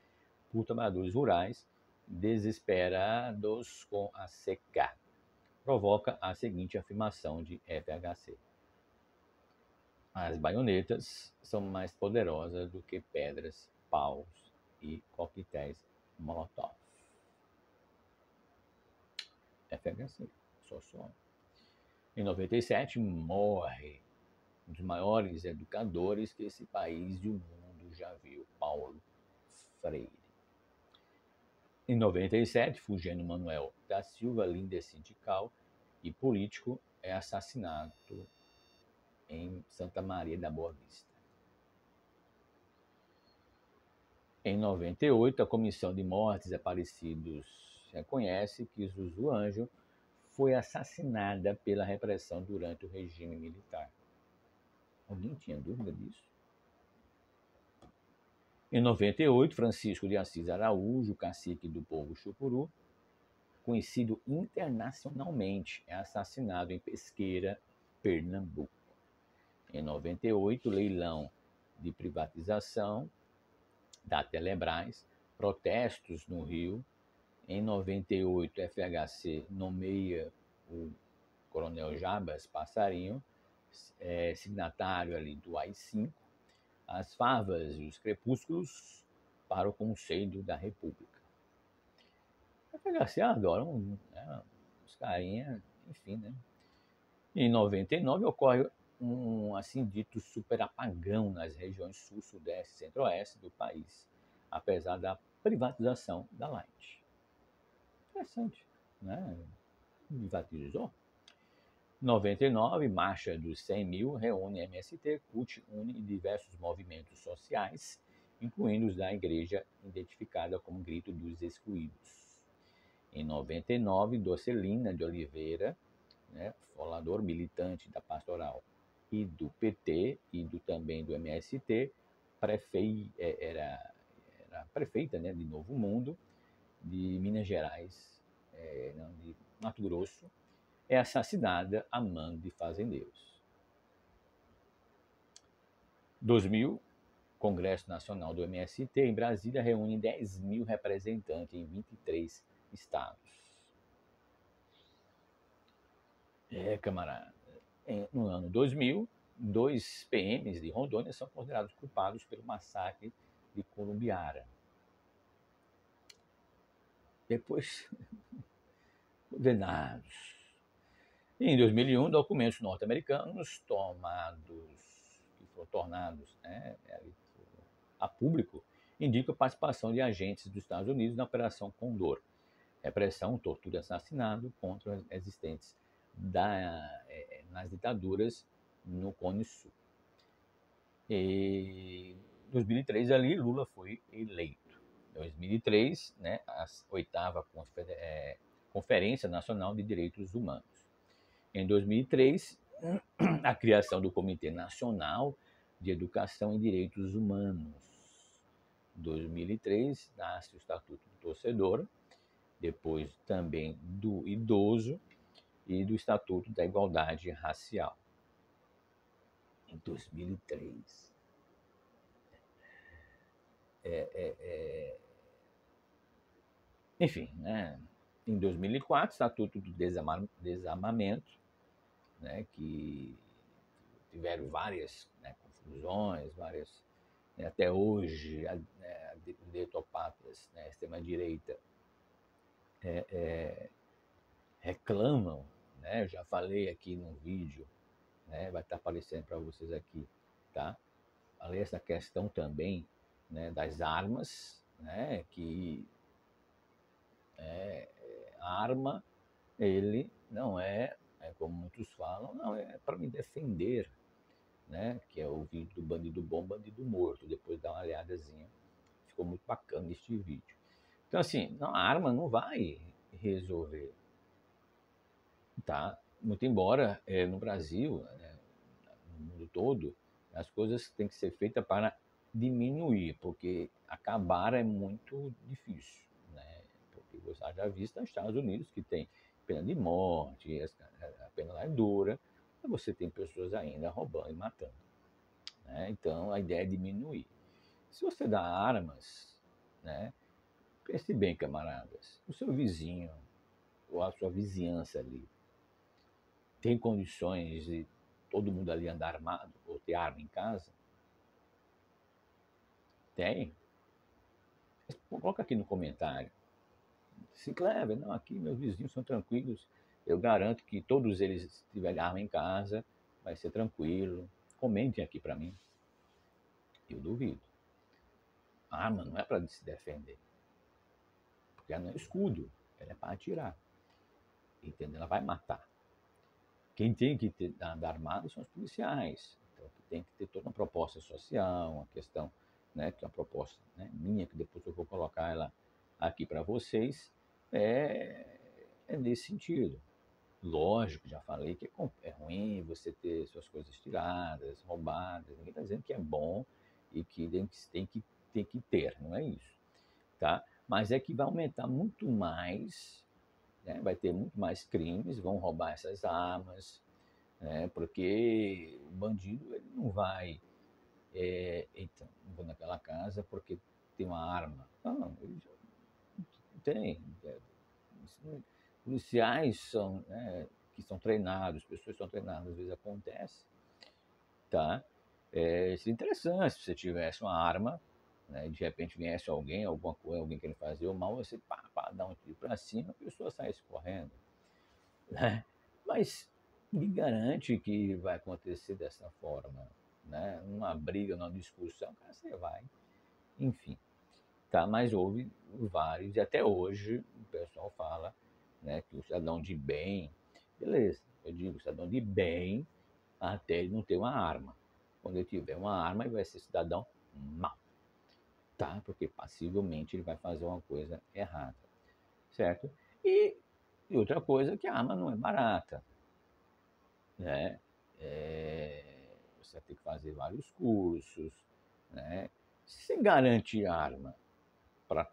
por trabalhadores rurais desesperados com a seca. Provoca a seguinte afirmação de FHC: as baionetas são mais poderosas do que pedras, paus e coquetéis Molotov. FHC, só. Em 97, morre um dos maiores educadores que esse país e o mundo já viu, Paulo Freire. Em 97, Fulgênio Manuel da Silva, líder sindical e político, é assassinado em Santa Maria da Boa Vista. Em 98, a Comissão de Mortes e Desaparecidos reconhece que Zuzu Anjo foi assassinada pela repressão durante o regime militar. Alguém tinha dúvida disso? Em 98, Francisco de Assis Araújo, cacique do povo Chucuru, conhecido internacionalmente, é assassinado em Pesqueira, Pernambuco. Em 98, leilão de privatização da Telebrás, protestos no Rio. Em 98, FHC nomeia o Coronel Jabas Passarinho, signatário ali do AI-5, as favas e os crepúsculos para o Conselho da República. A FHC adora os carinha, enfim, né? Em 99 ocorre um assim dito super apagão nas regiões sul, sudeste e centro-oeste do país, apesar da privatização da Light. Interessante, né? Privatizou. 99, Marcha dos 100 mil, reúne MST, CUT, UNE e diversos movimentos sociais, incluindo os da igreja, identificada como Grito dos Excluídos. Em 99, Docelina de Oliveira, né, falador militante da Pastoral e do PT e também do MST, era prefeita, né, de Novo Mundo, de Minas Gerais, de Mato Grosso, é assassinada a mando de fazendeiros. 2000, Congresso Nacional do MST em Brasília reúne 10 mil representantes em 23 estados. Camarada, no ano 2000, 2 PMs de Rondônia são considerados culpados pelo massacre de Columbiara. Depois, condenados. Em 2001, documentos norte-americanos tomados, que foram tornados, né, a público, indicam a participação de agentes dos Estados Unidos na Operação Condor, repressão, tortura e assassinato contra existentes nas ditaduras no Cone Sul. E em 2003 ali Lula foi eleito. Em 2003, né, a 8ª Conferência Nacional de Direitos Humanos. Em 2003, a criação do Comitê Nacional de Educação e Direitos Humanos. Em 2003, nasce o Estatuto do Torcedor, depois também do Idoso e do Estatuto da Igualdade Racial. Em 2003. Enfim, né? Em 2004, Estatuto do Desarmamento, né? Que tiveram várias, né, confusões, várias, né, até hoje, direitopatas, né, extrema-direita, reclamam, né? Eu já falei aqui num vídeo, né? Vai estar aparecendo para vocês aqui, tá? Falei essa questão também, né, das armas, né? Que a arma, ele não é como muitos falam, não, é para me defender, né? Que é o vídeo do bandido bom, bandido morto. Depois dá uma olhadazinha, ficou muito bacana este vídeo. Então, assim, não, a arma não vai resolver, tá? Muito embora no Brasil, né, no mundo todo, as coisas têm que ser feitas para diminuir, porque acabar é muito difícil, né? Porque você já visto nos Estados Unidos que tem pena de morte, a pena lá é dura, mas você tem pessoas ainda roubando e matando, né? Então a ideia é diminuir. Se você dá armas, né? Pense bem, camaradas, o seu vizinho ou a sua vizinhança ali tem condições de todo mundo ali andar armado ou ter arma em casa? Tem? Coloca aqui no comentário. Se Cleber, não, aqui meus vizinhos são tranquilos. Eu garanto que todos eles, se tiverem arma em casa, vai ser tranquilo. Comentem aqui para mim. Eu duvido. A arma não é para se defender. Porque ela não é escudo. Ela é para atirar. Entendeu? Ela vai matar. Quem tem que andar armado são os policiais. Então, tem que ter toda uma proposta social, uma questão, né, que é uma proposta, né, minha, que depois eu vou colocar ela aqui para vocês, é nesse sentido. Lógico, já falei que é ruim você ter suas coisas tiradas, roubadas. Ninguém está dizendo que é bom e que tem que ter, não é isso, tá? Mas é que vai aumentar muito mais, né? Vai ter muito mais crimes, vão roubar essas armas, né? Porque o bandido ele não vai, eita, não vou naquela casa porque tem uma arma. Não, ele tem. Policiais são, né, que são treinados, pessoas que são treinadas, às vezes acontece, tá? Seria interessante se você tivesse uma arma, né, de repente viesse alguém, alguma coisa, alguém querendo fazer o mal, você dá um tiro para cima, a pessoa sai correndo, né? Mas me garante que vai acontecer dessa forma, né? Numa briga, numa discussão, cara, você vai, enfim, tá? Mas houve vários, e até hoje o pessoal fala, né, que o cidadão de bem, beleza, eu digo cidadão de bem até ele não ter uma arma. Quando ele tiver uma arma, ele vai ser cidadão mau, tá? Porque passivelmente ele vai fazer uma coisa errada, certo? E outra coisa que a arma não é barata, né? Você tem que fazer vários cursos, né? Se garante arma para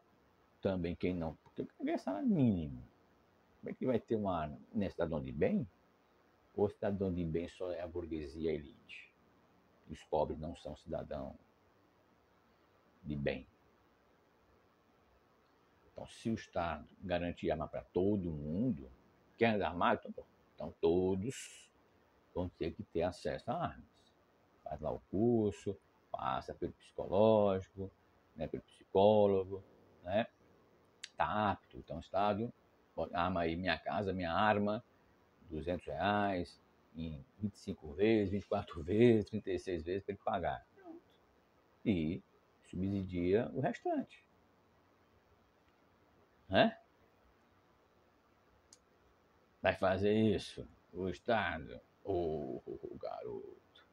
também quem não, porque ganha salário mínimo, como é que vai ter uma arma? Não é cidadão de bem? Ou cidadão de bem só é a burguesia elite? E os pobres não são cidadãos de bem? Então, se o Estado garantir arma para todo mundo, quer andar armado? Então todos vão ter que ter acesso a armas. Faz lá o curso, passa pelo psicológico, né, pelo psicólogo, né? Está apto. Então, o Estado, arma aí, minha casa, minha arma, R$ 200, em 25 vezes, 24 vezes, 36 vezes para ele pagar. E subsidia o restante. Né? Vai fazer isso o Estado, o garoto.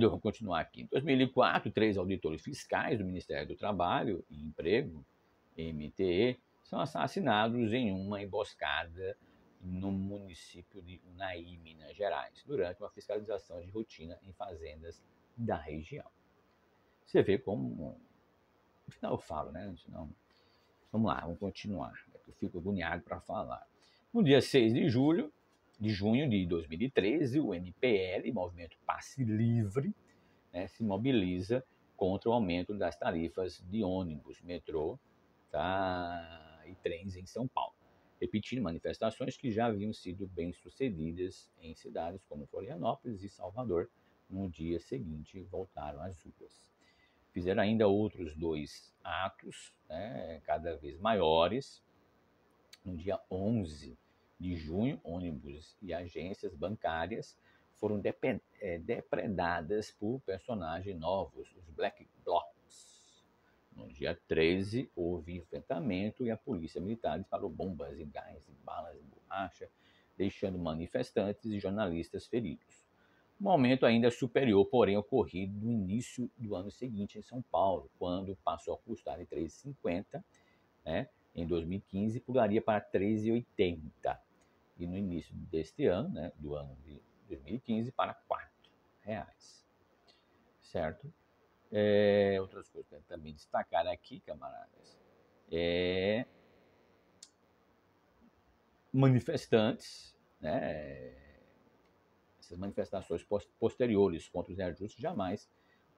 Vamos continuar aqui. Em 2004, 3 auditores fiscais do Ministério do Trabalho e Emprego, MTE, são assassinados em uma emboscada no município de Unai, Minas Gerais, durante uma fiscalização de rotina em fazendas da região. Você vê como... No final eu falo, né? Senão... Vamos lá, vamos continuar. Eu fico agoniado para falar. No dia 6 de junho de 2013, o MPL, Movimento Passe Livre, né, se mobiliza contra o aumento das tarifas de ônibus, metrô, tá, e trens em São Paulo, repetindo manifestações que já haviam sido bem sucedidas em cidades como Florianópolis e Salvador. No dia seguinte, voltaram às ruas. Fizeram ainda outros 2 atos, né, cada vez maiores. No dia 11 de junho, ônibus e agências bancárias foram depredadas por personagens novos, os Black Blocs. No dia 13, houve enfrentamento e a polícia militar disparou bombas e gás e balas de borracha, deixando manifestantes e jornalistas feridos. Um aumento ainda superior, porém, ocorrido no início do ano seguinte em São Paulo, quando passou a custar R$ 3,50, né? Em 2015, pularia para R$ 3,80. E no início deste ano, né, do ano de 2015, para R$ 4. Certo? Outras coisas que eu também destacar aqui, camaradas, manifestantes, né, essas manifestações posteriores contra os reajustes jamais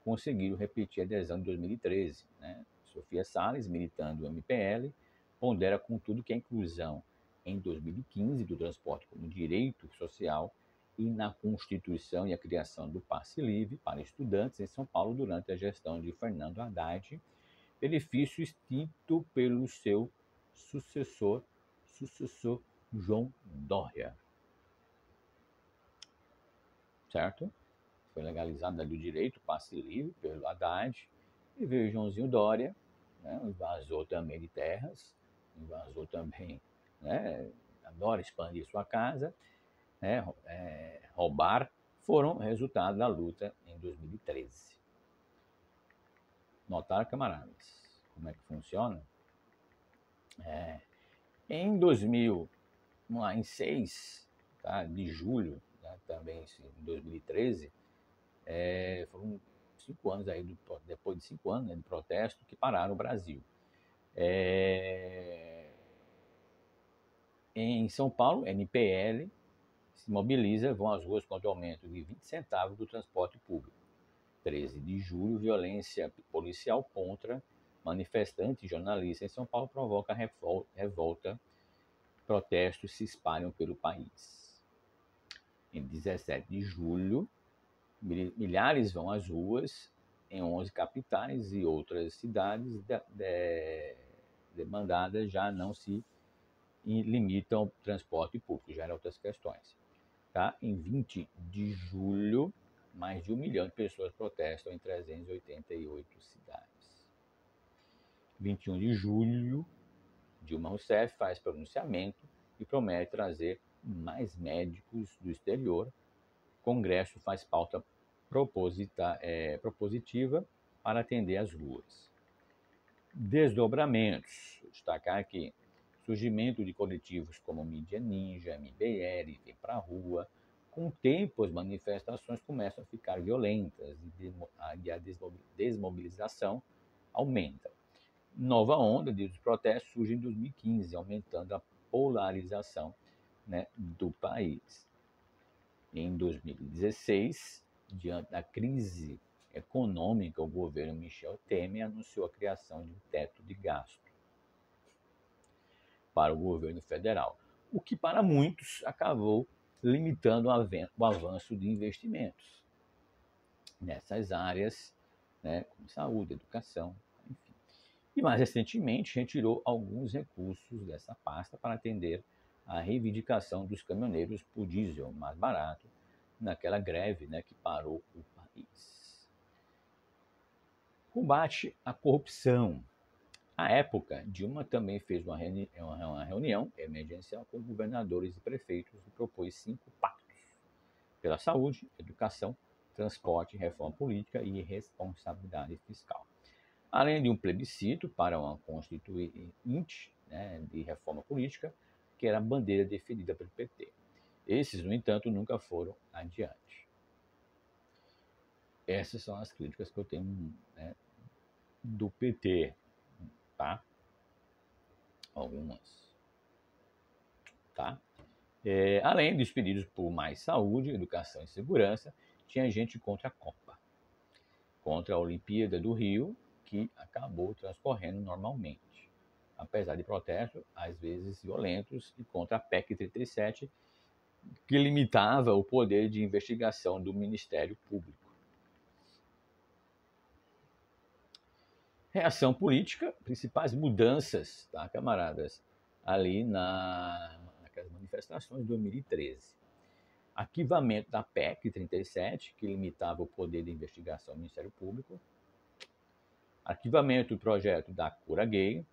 conseguiram repetir a adesão de 2013. Né? Sofia Salles, militando do MPL, pondera, contudo, que a inclusão em 2015 do transporte como direito social e na Constituição e a criação do passe livre para estudantes em São Paulo durante a gestão de Fernando Haddad, benefício extinto pelo seu sucessor João Dória. Certo? Foi legalizado ali o direito, passe livre pelo Haddad, e veio Joãozinho Dória, né, invasor também de terras, invasor também, né, adora expandir sua casa, né, roubar, foram resultado da luta em 2013. Notaram, camaradas, como é que funciona? Em 2000, em 6, tá, de julho, né, também em 2013, foram 5 anos aí, depois de 5 anos, né, de protesto, que pararam o Brasil. Em São Paulo, MPL se mobiliza, vão às ruas contra o aumento de 20 centavos do transporte público. 13 de julho, violência policial contra manifestantes e jornalistas em São Paulo provoca revolta, protestos se espalham pelo país. Em 17 de julho, milhares vão às ruas em 11 capitais e outras cidades demandadas já não se limitam ao transporte público, já eram outras questões. Tá? Em 20 de julho, mais de 1 milhão de pessoas protestam em 388 cidades. 21 de julho, Dilma Rousseff faz pronunciamento e promete trazer mais médicos do exterior. Congresso faz pauta propositiva para atender as ruas. Desdobramentos. Vou destacar aqui: surgimento de coletivos como Mídia Ninja, MBL, Vem Pra Rua. Com o tempo, as manifestações começam a ficar violentas e a desmobilização aumenta. Nova onda de protestos surge em 2015, aumentando a polarização, né, do país. Em 2016, diante da crise econômica, o governo Michel Temer anunciou a criação de um teto de gasto para o governo federal, o que para muitos acabou limitando o avanço de investimentos nessas áreas, né, como saúde, educação, enfim. E mais recentemente retirou alguns recursos dessa pasta para atender a reivindicação dos caminhoneiros por diesel mais barato naquela greve, né, que parou o país. Combate à corrupção. À época, Dilma também fez uma reunião emergencial com governadores e prefeitos e propôs 5 pactos pela saúde, educação, transporte, reforma política e responsabilidade fiscal. Além de um plebiscito para uma constituinte, né, de reforma política, que era a bandeira defendida pelo PT. Esses, no entanto, nunca foram adiante. Essas são as críticas que eu tenho, né, do PT, tá? Algumas, tá? Além dos pedidos por mais saúde, educação e segurança, tinha gente contra a Copa, contra a Olimpíada do Rio, que acabou transcorrendo normalmente, apesar de protestos, às vezes violentos, e contra a PEC 37, que limitava o poder de investigação do Ministério Público. Reação política, principais mudanças, tá, camaradas, ali naquelas manifestações de 2013. Arquivamento da PEC 37, que limitava o poder de investigação do Ministério Público. Arquivamento do projeto da cura gay.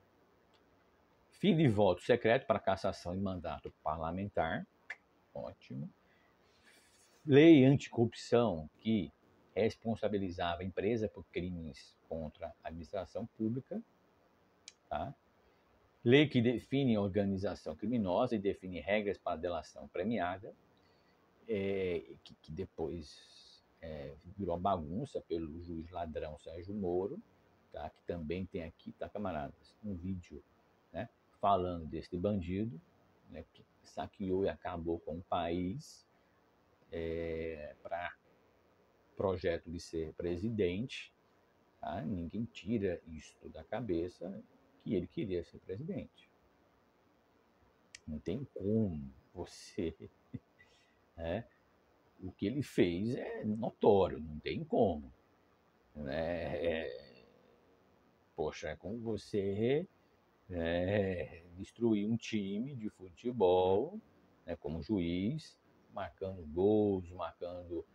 Fim de voto secreto para cassação de mandato parlamentar. Ótimo. Lei anticorrupção, que responsabilizava a empresa por crimes contra a administração pública. Tá? Lei que define organização criminosa e define regras para delação premiada, que depois virou bagunça pelo juiz ladrão Sérgio Moro, tá? Que também tem aqui, tá, camaradas, um vídeo, né, falando desse bandido, né, que saqueou e acabou com o país para projeto de ser presidente. Tá? Ninguém tira isso da cabeça que ele queria ser presidente. Não tem como você... né? O que ele fez é notório, não tem como. Né? Poxa, é como você destruir um time de futebol, né, como juiz, marcando gols, marcando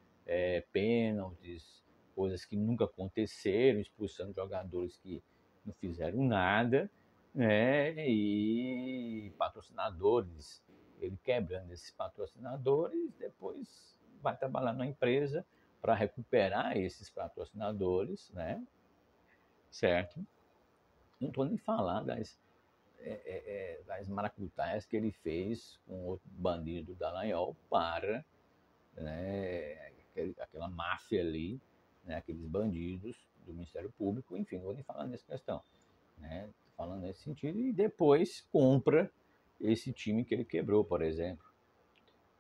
pênaltis, coisas que nunca aconteceram, expulsando jogadores que não fizeram nada, né, e patrocinadores, ele quebrando esses patrocinadores, depois vai trabalhar na empresa para recuperar esses patrocinadores, né, certo? Não estou nem falando das maracutaias que ele fez com outro bandido Dallagnol para, né, aquela máfia ali, né, aqueles bandidos do Ministério Público, enfim, não vou nem falar nessa questão, né, falando nesse sentido, e depois compra esse time que ele quebrou, por exemplo,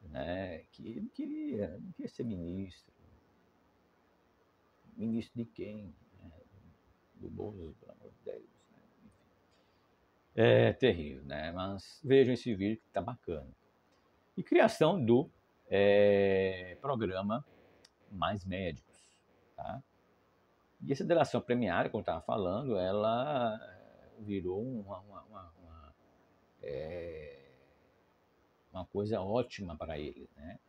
né, que ele não queria ser ministro. Ministro de quem? Do Bozo, pelo amor de Deus. É terrível, né? Mas vejam esse vídeo que tá bacana. E criação do programa Mais Médicos, tá? E essa delação premiada, como eu estava falando, ela virou uma coisa ótima para ele, né?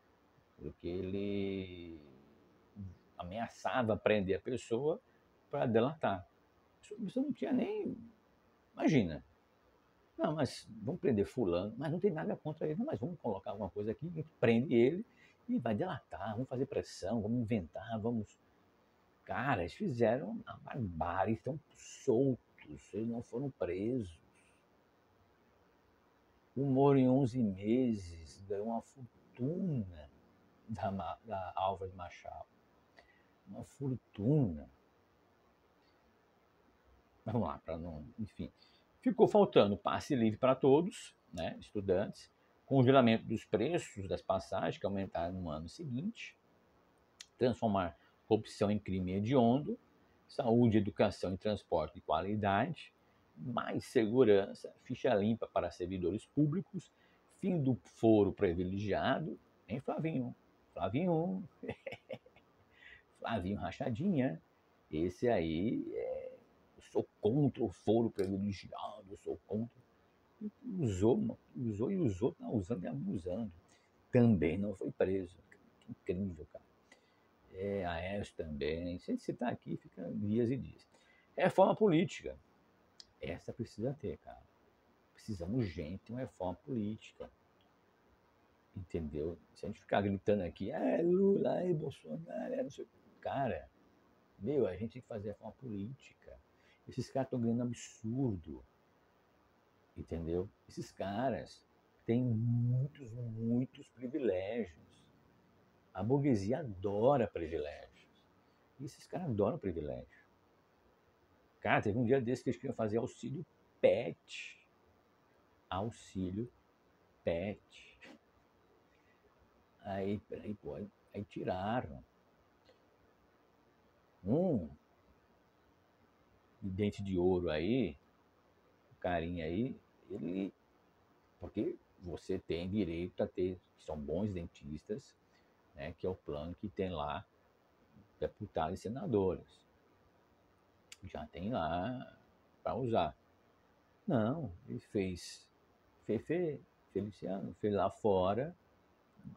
Porque ele ameaçava prender a pessoa para delatar. Você não tinha nem... Imagina. Não, mas vamos prender fulano, mas não tem nada contra ele. Não, mas vamos colocar alguma coisa aqui, a gente prende ele e vai delatar, vamos fazer pressão, vamos inventar, vamos... Cara, eles fizeram uma barbárie, estão soltos, eles não foram presos. O Moro, em 11 meses, ganhou uma fortuna da Álvaro Machado. Uma fortuna. Mas vamos lá, para não... Enfim. Ficou faltando passe livre para todos, né, estudantes, congelamento dos preços das passagens, que aumentaram no ano seguinte, transformar corrupção em crime hediondo, saúde, educação e transporte de qualidade, mais segurança, ficha limpa para servidores públicos, fim do foro privilegiado, hein, Flavinho? Flavinho Rachadinha, esse aí eu sou contra o foro privilegiado, eu sou contra. usou, tá usando e abusando. Também não foi preso. Que incrível, cara. Aécio também. Se a gente citar aqui, fica dias e dias. Reforma política. Essa precisa ter, cara. Precisamos urgente de uma reforma política. Entendeu? Se a gente ficar gritando aqui, Lula, Bolsonaro, não sei o que. Cara, a gente tem que fazer reforma política. Esses caras estão ganhando absurdo. Entendeu? Esses caras têm muitos, muitos privilégios. A burguesia adora privilégios. E esses caras adoram privilégio. Cara, teve um dia desse que eles queriam fazer auxílio PET. Auxílio PET. Aí, peraí, pô, aí tiraram. De dente de ouro aí, o carinha aí, ele. Porque você tem direito a ter, são bons dentistas, né, que é o plano que tem lá deputados e senadores. Já tem lá para usar. Não, ele fez. Fefe Feliciano fez lá fora,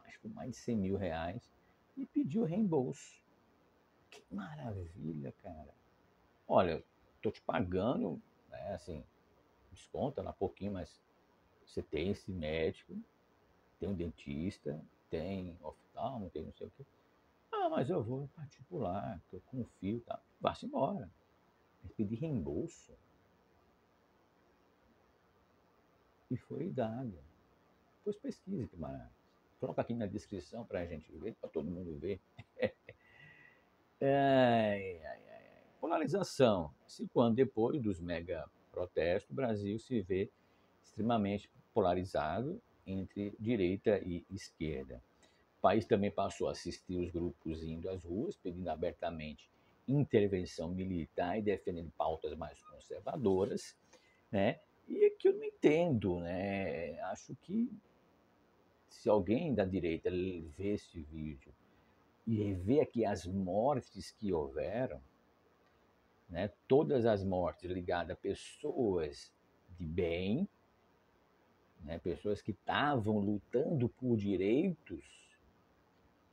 acho que mais de 100 mil reais, e pediu reembolso. Que maravilha, cara. Olha, tô te pagando, né, assim, desconta lá pouquinho, mas você tem esse médico, tem um dentista, tem oftalmo, tem não sei o quê. Ah, mas eu vou particular, que eu confio, tá? Vá-se embora. Mas pedir reembolso e foi dado. Depois pesquise, que maravilha. Coloca aqui na descrição para a gente ver, para todo mundo ver. Ai, ai, ai. Polarização. 5 anos depois dos mega protestos, o Brasil se vê extremamente polarizado entre direita e esquerda. O país também passou a assistir os grupos indo às ruas, pedindo abertamente intervenção militar e defendendo pautas mais conservadoras, né? E que eu não entendo, né? Acho que se alguém da direita vê esse vídeo e vê aqui as mortes que houveram, né? Todas as mortes ligadas a pessoas de bem, né? Pessoas que estavam lutando por direitos,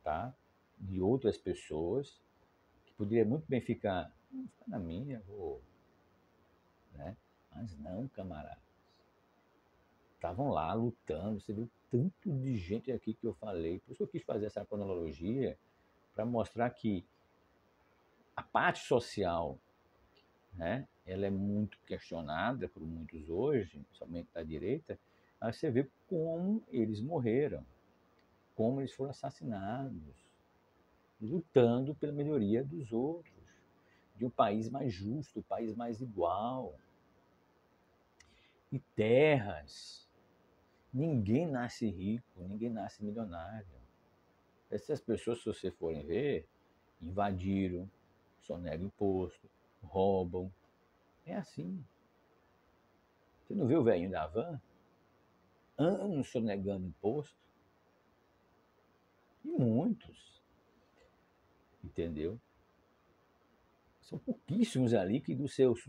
tá? De outras pessoas, que poderia muito bem ficar na minha, vou, né? Mas não, camarada. Estavam lá lutando, você viu tanto de gente aqui que eu falei, por isso que eu quis fazer essa cronologia, para mostrar que a parte social, né, ela é muito questionada por muitos hoje, somente da direita, mas você vê como eles morreram, como eles foram assassinados, lutando pela melhoria dos outros, de um país mais justo, um país mais igual. E terras. Ninguém nasce rico, ninguém nasce milionário. Essas pessoas, se você forem ver, invadiram, sonegam imposto, roubam. É assim. Você não vê o velhinho da van? Anos sonegando imposto? E muitos, entendeu? São pouquíssimos ali que dos seus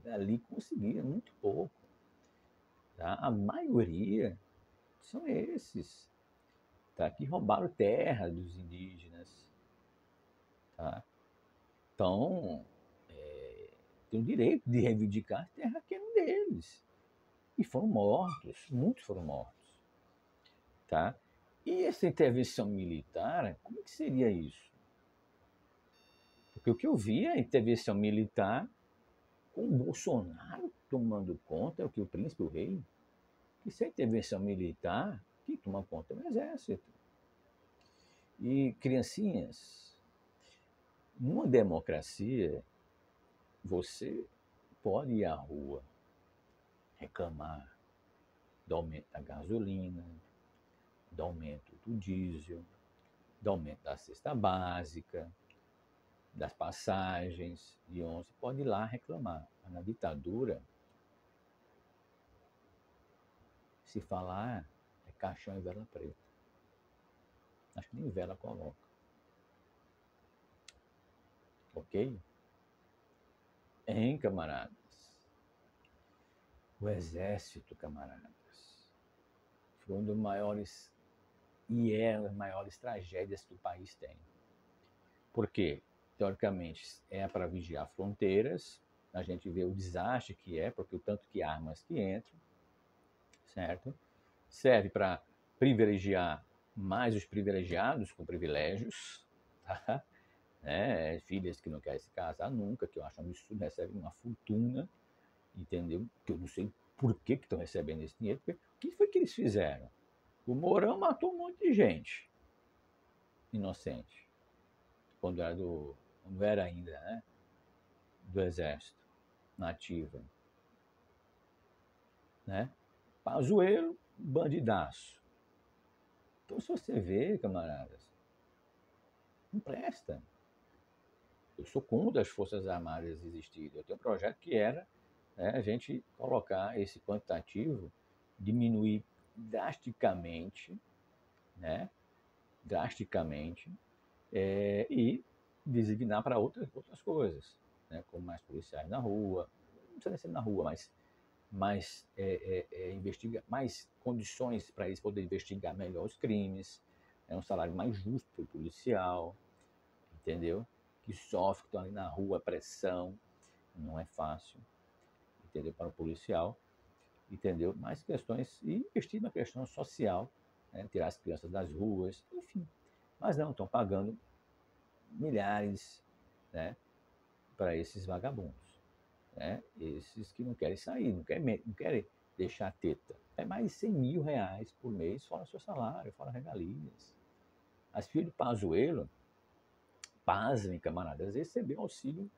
ali conseguiram, muito pouco. Tá? A maioria são esses, tá? Que roubaram terra dos indígenas. Tá? Então, tem o direito de reivindicar a terra que era deles. E foram mortos, muitos foram mortos. Tá? E essa intervenção militar, como é que seria isso? Porque o que eu vi é a intervenção militar com o Bolsonaro tomando conta, o que o príncipe, o rei, que se a intervenção militar, quem toma conta é o exército. E criancinhas, numa democracia, você pode ir à rua reclamar do aumento da gasolina, do aumento do diesel, do aumento da cesta básica, das passagens de ônibus, você pode ir lá reclamar. Mas na ditadura, se falar, é caixão e vela preta. Acho que nem vela coloca. Ok? Hein, camaradas? O Exército, camaradas, foi uma das maiores e é uma das maiores tragédias que o país tem. Por quê? Teoricamente, é para vigiar fronteiras, a gente vê o desastre que é, porque o tanto que armas que entram, certo? Serve para privilegiar mais os privilegiados com privilégios, tá? Filhas que não querem se casar nunca, que eu acho um absurdo, recebem uma fortuna, entendeu? Que eu não sei por que estão recebendo esse dinheiro, porque o que foi que eles fizeram? O Mourão matou um monte de gente inocente, quando era ainda, né? Do exército, na ativa, né? Pazuello, bandidaço. Então, se você vê, camaradas, não presta. Eu sou contra as Forças Armadas existirem. Eu tenho um projeto que era, né, a gente colocar esse quantitativo, diminuir drasticamente, né? Drasticamente, e designar para outras coisas, né? Como mais policiais na rua, não precisa ser na rua, mas investiga mais condições para eles poderem investigar melhor os crimes, um salário mais justo para o policial, entendeu? Que sofre, que estão ali na rua, pressão, não é fácil, entendeu? Para o policial, entendeu? Mais questões, e investir na questão social, né? Tirar as crianças das ruas, enfim. Mas não, estão pagando milhares, né? Para esses vagabundos, né? Esses que não querem sair, não querem deixar a teta. É mais de 100 mil reais por mês, fora seu salário, fora regalias. As filhas de Pazuello, pasmem, camaradas, receberam auxílio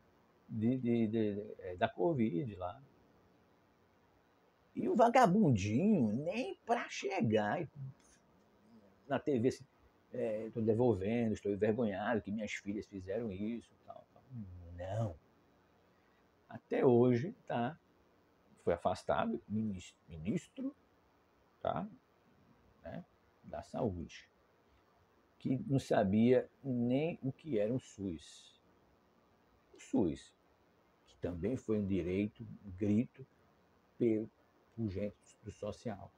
da Covid lá. E o vagabundinho, nem para chegar na TV assim, estou devolvendo, estou envergonhado que minhas filhas fizeram isso. Tal. Não. Até hoje, tá? Foi afastado, ministro, tá? Né, da saúde, que não sabia nem o que era o SUS. O SUS, que também foi um direito, um grito por gente do social,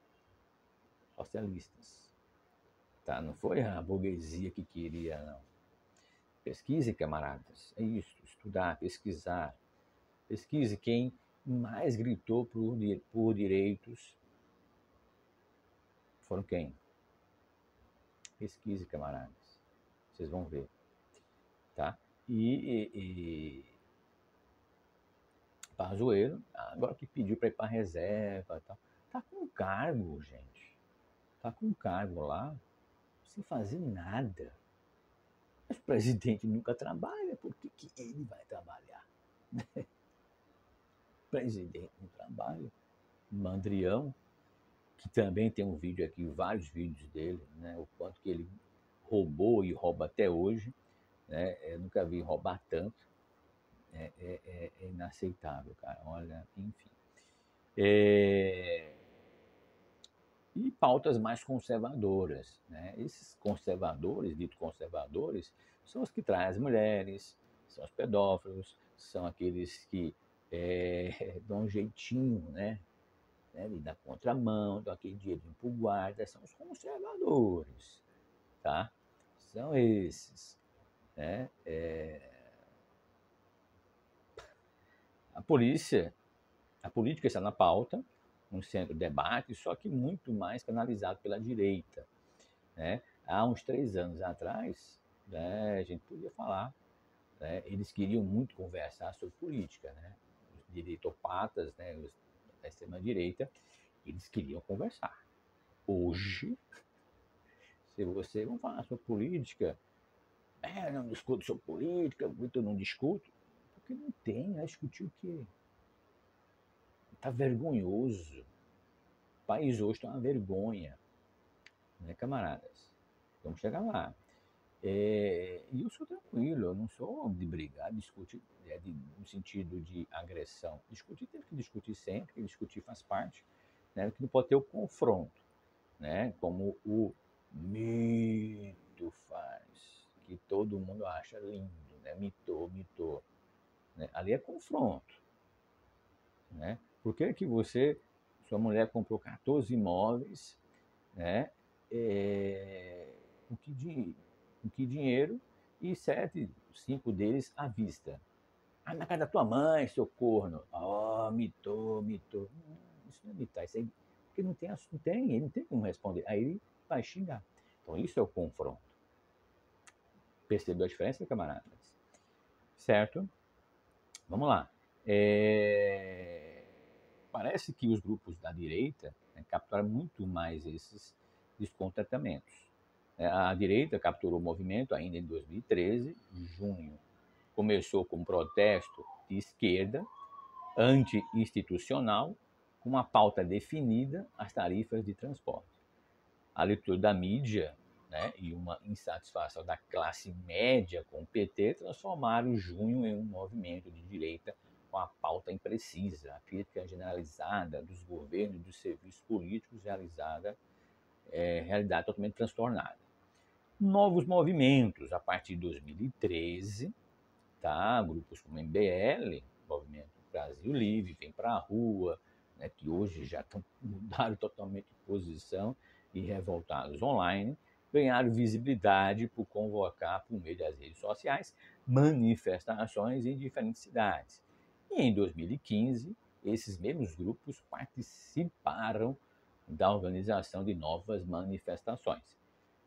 socialistas. Tá? Não foi a burguesia que queria, não. Pesquise, camaradas, é isso, estudar, pesquisar. Pesquise quem mais gritou por direitos foram quem? Pesquise, camaradas. Vocês vão ver, tá? E Pazuello, agora que pediu para ir para reserva e tal, tá com cargo, gente. Tá com cargo lá, sem fazer nada. Mas o presidente nunca trabalha, por que, que ele vai trabalhar? O presidente não trabalha. Mandrião, que também tem um vídeo aqui, vários vídeos dele, né? O quanto que ele roubou e rouba até hoje, né? Eu nunca vi roubar tanto. É inaceitável, cara. Olha, enfim. E pautas mais conservadoras, né? Esses conservadores, dito conservadores, são os que traem as mulheres, são os pedófilos, são aqueles que dão um jeitinho, né, de dar contramão, dão aquele dinheirinho pro guarda, são os conservadores, tá? São esses, né? A polícia, a política está na pauta, no centro de debate, só que muito mais canalizado pela direita, né? Há uns 3 anos atrás, né, a gente podia falar, né, eles queriam muito conversar sobre política, né? Os direitopatas, né, os da extrema-direita, eles queriam conversar. Hoje, se você vamos falar sobre política, não discuto sobre política, muito não discuto, porque não tem, vai discutir o quê? Está vergonhoso. O país hoje está uma vergonha, né, camaradas? Vamos chegar lá. E eu sou tranquilo, eu não sou de brigar, discutir no sentido de agressão. Discutir tem que discutir sempre, que discutir faz parte, né? Que não pode ter o confronto, né? Como o mito faz, que todo mundo acha lindo, né? Mitou, né? Ali é confronto, né? Por que que você Sua mulher comprou 14 imóveis, né? Com que dinheiro? E 5 deles à vista. Ah, na casa da tua mãe, seu corno. Ó, mitou. Isso não é mitar, isso aí. Porque ele não tem como responder. Aí ele vai xingar. Então isso é o confronto. Percebeu a diferença, camaradas? Certo? Vamos lá. Parece que os grupos da direita, né, capturaram muito mais esses descontentamentos. A direita capturou o movimento ainda em 2013, em junho. Começou com um protesto de esquerda, anti-institucional, com uma pauta definida, as tarifas de transporte. A leitura da mídia, né, e uma insatisfação da classe média com o PT transformaram junho em um movimento de direita com a pauta imprecisa, a crítica generalizada dos governos e dos serviços políticos realidade totalmente transtornada. Novos movimentos, a partir de 2013, tá? Grupos como MBL, Movimento Brasil Livre, Vem para a Rua, né, que hoje já mudaram totalmente de posição e revoltados online, ganharam visibilidade por convocar, por meio das redes sociais, manifestações em diferentes cidades. E em 2015, esses mesmos grupos participaram da organização de novas manifestações,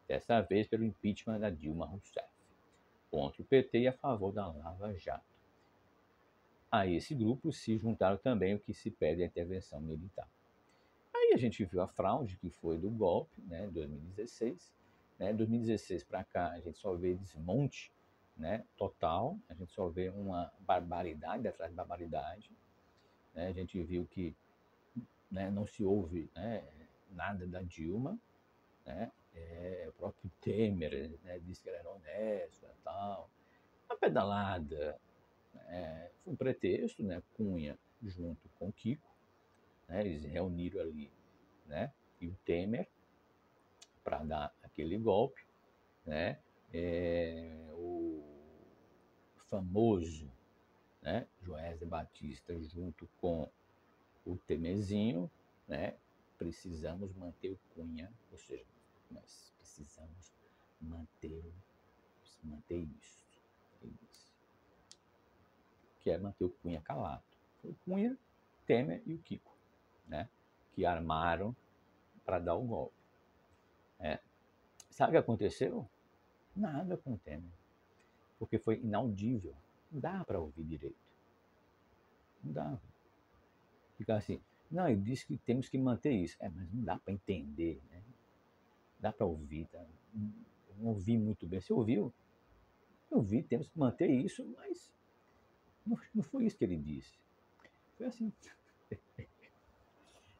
dessa vez pelo impeachment da Dilma Rousseff, contra o PT e a favor da Lava Jato. A esse grupo se juntaram também o que se pede a intervenção militar. Aí a gente viu a fraude que foi do golpe, né, em 2016. Né, 2016 para cá a gente só vê desmonte, né, total, a gente só vê uma barbaridade atrás de barbaridade. Né, a gente viu que, né, não se ouve, né, nada da Dilma, né, o próprio Temer, né, disse que ela era honesta e tal. A pedalada, foi um pretexto, né, Cunha junto com o Kiko, né, eles reuniram ali, né, e o Temer para dar aquele golpe, né, o famoso, né, Joesley Batista junto com o Temerzinho, né, precisamos manter o Cunha, ou seja, nós precisamos manter isso, que é manter o Cunha calado. Foi o Cunha, Temer e o Kiko, né, que armaram para dar o golpe. Sabe o que aconteceu? Nada com o Temer, porque foi inaudível. Não dá para ouvir direito. Não dá. Ficar assim, não, ele disse que temos que manter isso. Mas não dá para entender, né? Dá para ouvir, tá? Eu não ouvi muito bem. Você ouviu? Eu ouvi, temos que manter isso, mas não foi isso que ele disse. Foi assim.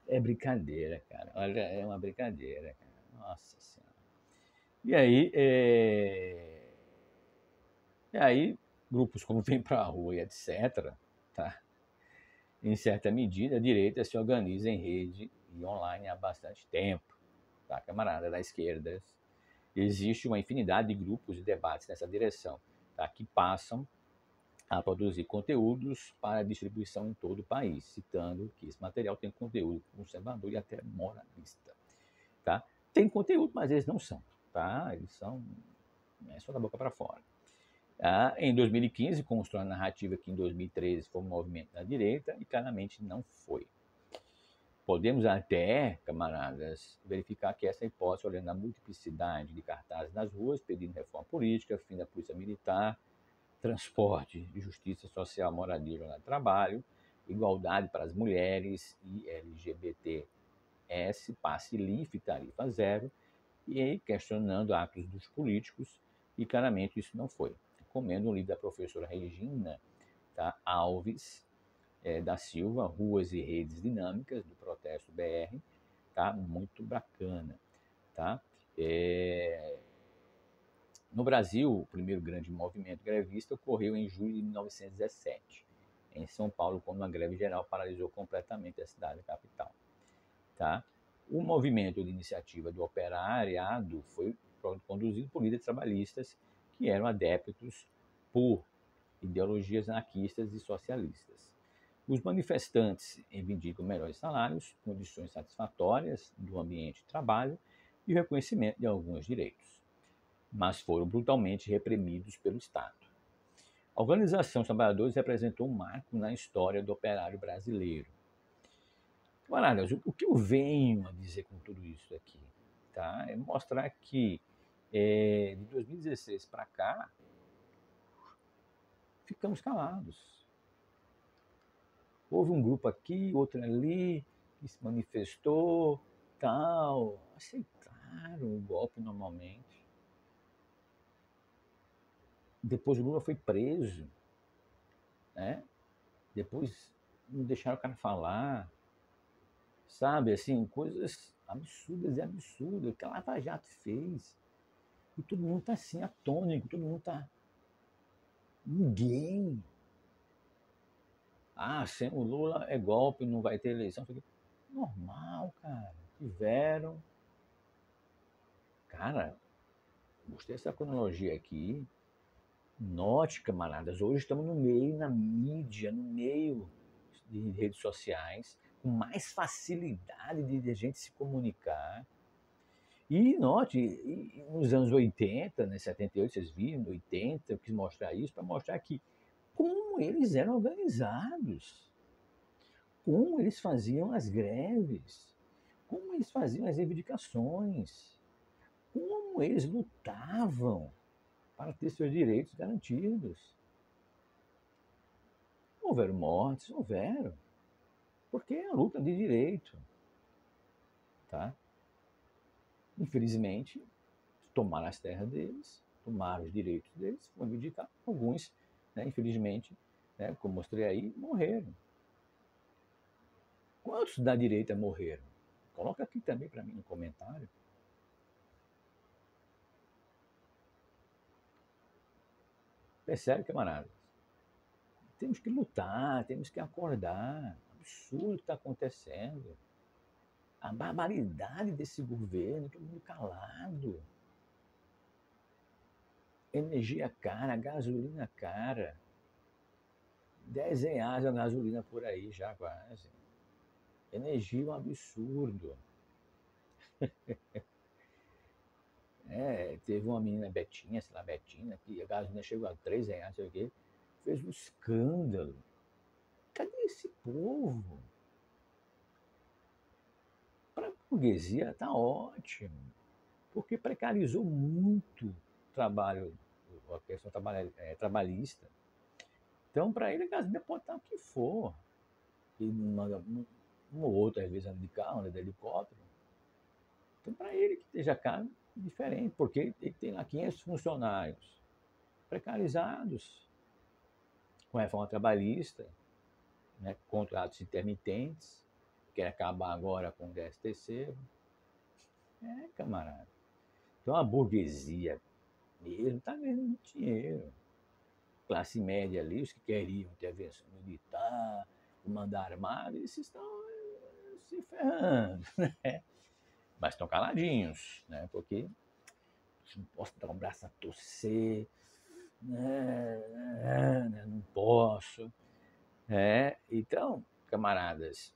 É brincadeira, cara. Olha, é uma brincadeira, cara. Nossa Senhora. E aí grupos como Vem Pra Rua e etc., tá? Em certa medida, a direita se organiza em rede e online há bastante tempo, tá, camarada da esquerda? Existe uma infinidade de grupos e debates nessa direção, tá, que passam a produzir conteúdos para distribuição em todo o país, citando que esse material tem conteúdo conservador e até moralista. Tá? Tem conteúdo, mas eles não são. Tá? Eles são só da boca para fora. Em 2015, construiu a narrativa que em 2013 foi um movimento da direita e claramente não foi. Podemos até, camaradas, verificar que essa hipótese, olhando a multiplicidade de cartazes nas ruas, pedindo reforma política, fim da polícia militar, transporte, justiça social, moradia, jornada de trabalho, igualdade para as mulheres e LGBTS, passe livre, tarifa zero, e aí questionando atos dos políticos, e claramente isso não foi. Recomendo um livro da professora Regina, tá, Alves da Silva, Ruas e Redes Dinâmicas, do Protesto BR, tá? Muito bacana. Tá? No Brasil, o primeiro grande movimento grevista ocorreu em julho de 1917, em São Paulo, quando uma greve geral paralisou completamente a cidade capital. Tá? O movimento de iniciativa do operariado foi conduzido por líderes trabalhistas que eram adeptos por ideologias anarquistas e socialistas. Os manifestantes reivindicam melhores salários, condições satisfatórias do ambiente de trabalho e o reconhecimento de alguns direitos, mas foram brutalmente reprimidos pelo Estado. A Organização dos Trabalhadores representou um marco na história do operário brasileiro. Camaradas, o que eu venho a dizer com tudo isso aqui, tá? É mostrar que de 2016 para cá, ficamos calados. Houve um grupo aqui, outro ali, que se manifestou, tal, aceitaram o golpe normalmente. Depois o Lula foi preso, né? Depois não deixaram o cara falar, sabe? Assim, coisas absurdas e absurdas que a Lava Jato fez. E todo mundo está assim, atônico, todo mundo está. Ninguém. Ah, sem o Lula é golpe, não vai ter eleição. Normal, cara. Tiveram. Cara, gostei dessa cronologia aqui. Note, camaradas, hoje estamos no meio, na mídia, no meio de redes sociais, com mais facilidade de a gente se comunicar. E note, nos anos 80, né, 78, vocês viram, 80, eu quis mostrar isso para mostrar que como eles eram organizados, como eles faziam as greves, como eles faziam as reivindicações, como eles lutavam para ter seus direitos garantidos. Houveram mortes, houveram, porque é a luta de direito, tá? Infelizmente, tomaram as terras deles, tomaram os direitos deles, foram reivindicar. Alguns, né, infelizmente, né, como mostrei aí, morreram. Quantos da direita morreram? Coloca aqui também para mim no comentário. Percebe, camaradas? Temos que lutar, temos que acordar. Absurdo o que está acontecendo. A barbaridade desse governo, todo mundo calado. Energia cara, gasolina cara. R$10 a gasolina por aí já quase. Energia é um absurdo. Teve uma menina Betinha, sei lá, Betina, que a gasolina chegou a R$3, sei o quê. Fez um escândalo. Cadê esse povo? Para a burguesia está ótimo, porque precarizou muito o trabalho, a questão trabalhista. Então, para ele, a gasolina pode estar o que for. E uma ou outra, às vezes, anda de carro, anda de helicóptero. Então, para ele, que esteja caro, diferente, porque ele tem lá 500 funcionários precarizados com a reforma trabalhista, né, contratos intermitentes, quer acabar agora com o 13º. Camarada. Então, a burguesia mesmo está ganhando muito dinheiro. Classe média ali, os que queriam intervenção militar, comandar armado, esses estão se ferrando, né? Mas estão caladinhos, né? Porque não posso dar um braço a torcer, né? Não posso. Então, camaradas,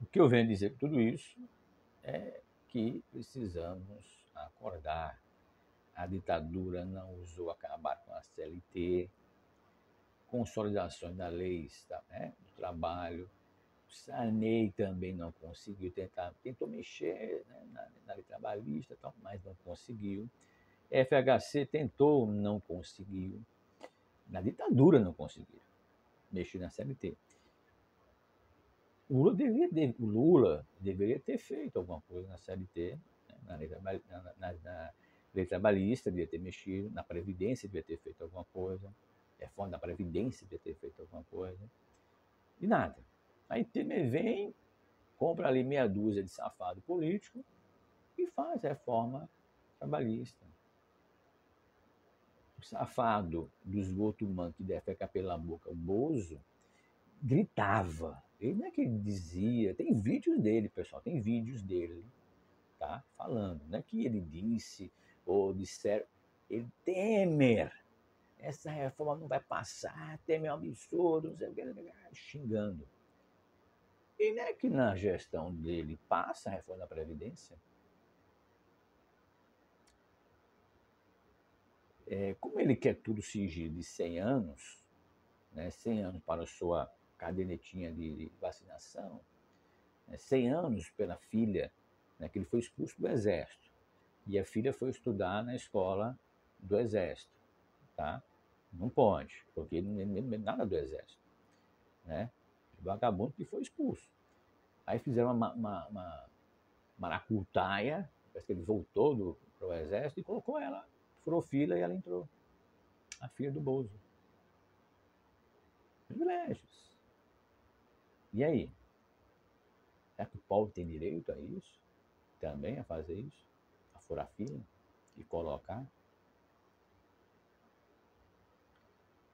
o que eu venho dizer com tudo isso é que precisamos acordar. A ditadura não usou acabar com a CLT, consolidações da lei do trabalho. O Sarney também não conseguiu, tentou mexer, né, na lei trabalhista, mas não conseguiu. FHC tentou, não conseguiu. Na ditadura não conseguiu mexer na CLT. O Lula deveria ter feito alguma coisa na CLT, né, na lei trabalhista, devia ter mexido, na Previdência devia ter feito alguma coisa, reforma da Previdência devia ter feito alguma coisa, e nada. Aí Temer vem, compra ali meia dúzia de safado político e faz reforma trabalhista. O safado do esgoto humano que defeca pela boca, o Bozo, gritava. Ele não é que ele dizia, tem vídeos dele, pessoal, tem vídeos dele, tá? Falando, não é que ele disse ou disseram. Ele, Temer, essa reforma não vai passar, tem um absurdo, não sei o que, xingando. E não é que na gestão dele passa a reforma da Previdência? Como ele quer tudo sigilo de 100 anos, né, 100 anos para a sua cadernetinha de vacinação, né, 100 anos pela filha, né, que ele foi expulso do Exército, e a filha foi estudar na escola do Exército. Tá? Não pode, porque ele não é nada do Exército. Né? O vagabundo que foi expulso. Aí fizeram uma maracutaia, parece que ele voltou para o Exército e colocou ela, furou fila e ela entrou. A filha do Bozo. Privilégios. E aí? Será que o povo tem direito a isso? Também a fazer isso? A furar fila? E colocar?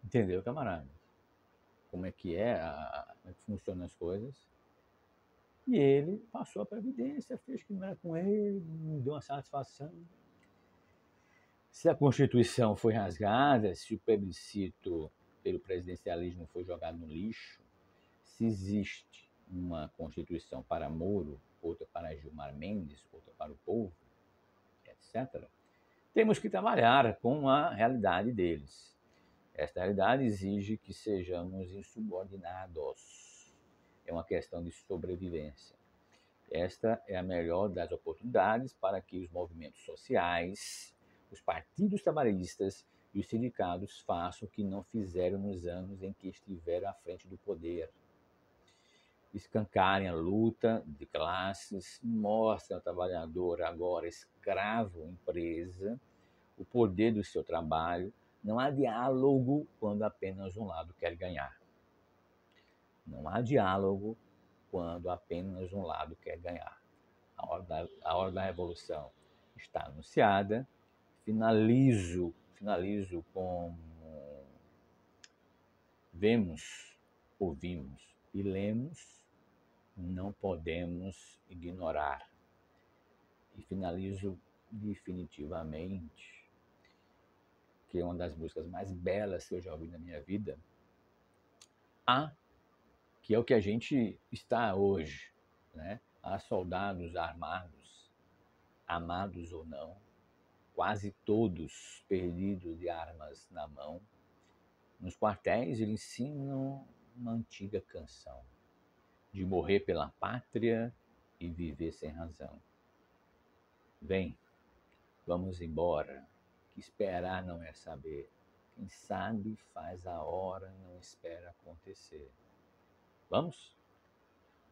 Entendeu, camarada? Como é que como é que funcionam as coisas? E ele passou a Previdência, fez que não era com ele, não deu uma satisfação. Se a Constituição foi rasgada, se o plebiscito pelo presidencialismo foi jogado no lixo, se existe uma Constituição para Moro, outra para Gilmar Mendes, outra para o povo, etc., temos que trabalhar com a realidade deles. Esta realidade exige que sejamos insubordinados. É uma questão de sobrevivência. Esta é a melhor das oportunidades para que os movimentos sociais, os partidos trabalhistas e os sindicatos façam o que não fizeram nos anos em que estiveram à frente do poder. Escancarem a luta de classes, mostrem ao trabalhador, agora escravo empresa, o poder do seu trabalho. Não há diálogo quando apenas um lado quer ganhar. Não há diálogo quando apenas um lado quer ganhar. A hora da revolução está anunciada. Finalizo com vemos, ouvimos e lemos, não podemos ignorar. E finalizo definitivamente, que é uma das músicas mais belas que eu já ouvi na minha vida, que é o que a gente está hoje, né? Há soldados armados, amados ou não, quase todos perdidos de armas na mão. Nos quartéis eles ensinam uma antiga canção de morrer pela pátria e viver sem razão. Vem, vamos embora, que esperar não é saber. Quem sabe faz a hora, não espera acontecer. Vamos?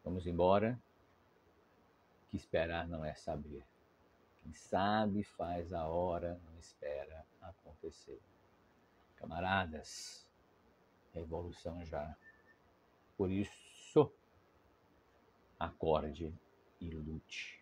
Vamos embora, que esperar não é saber. Quem sabe faz a hora, não espera acontecer. Camaradas, revolução já. Por isso, acorde e lute.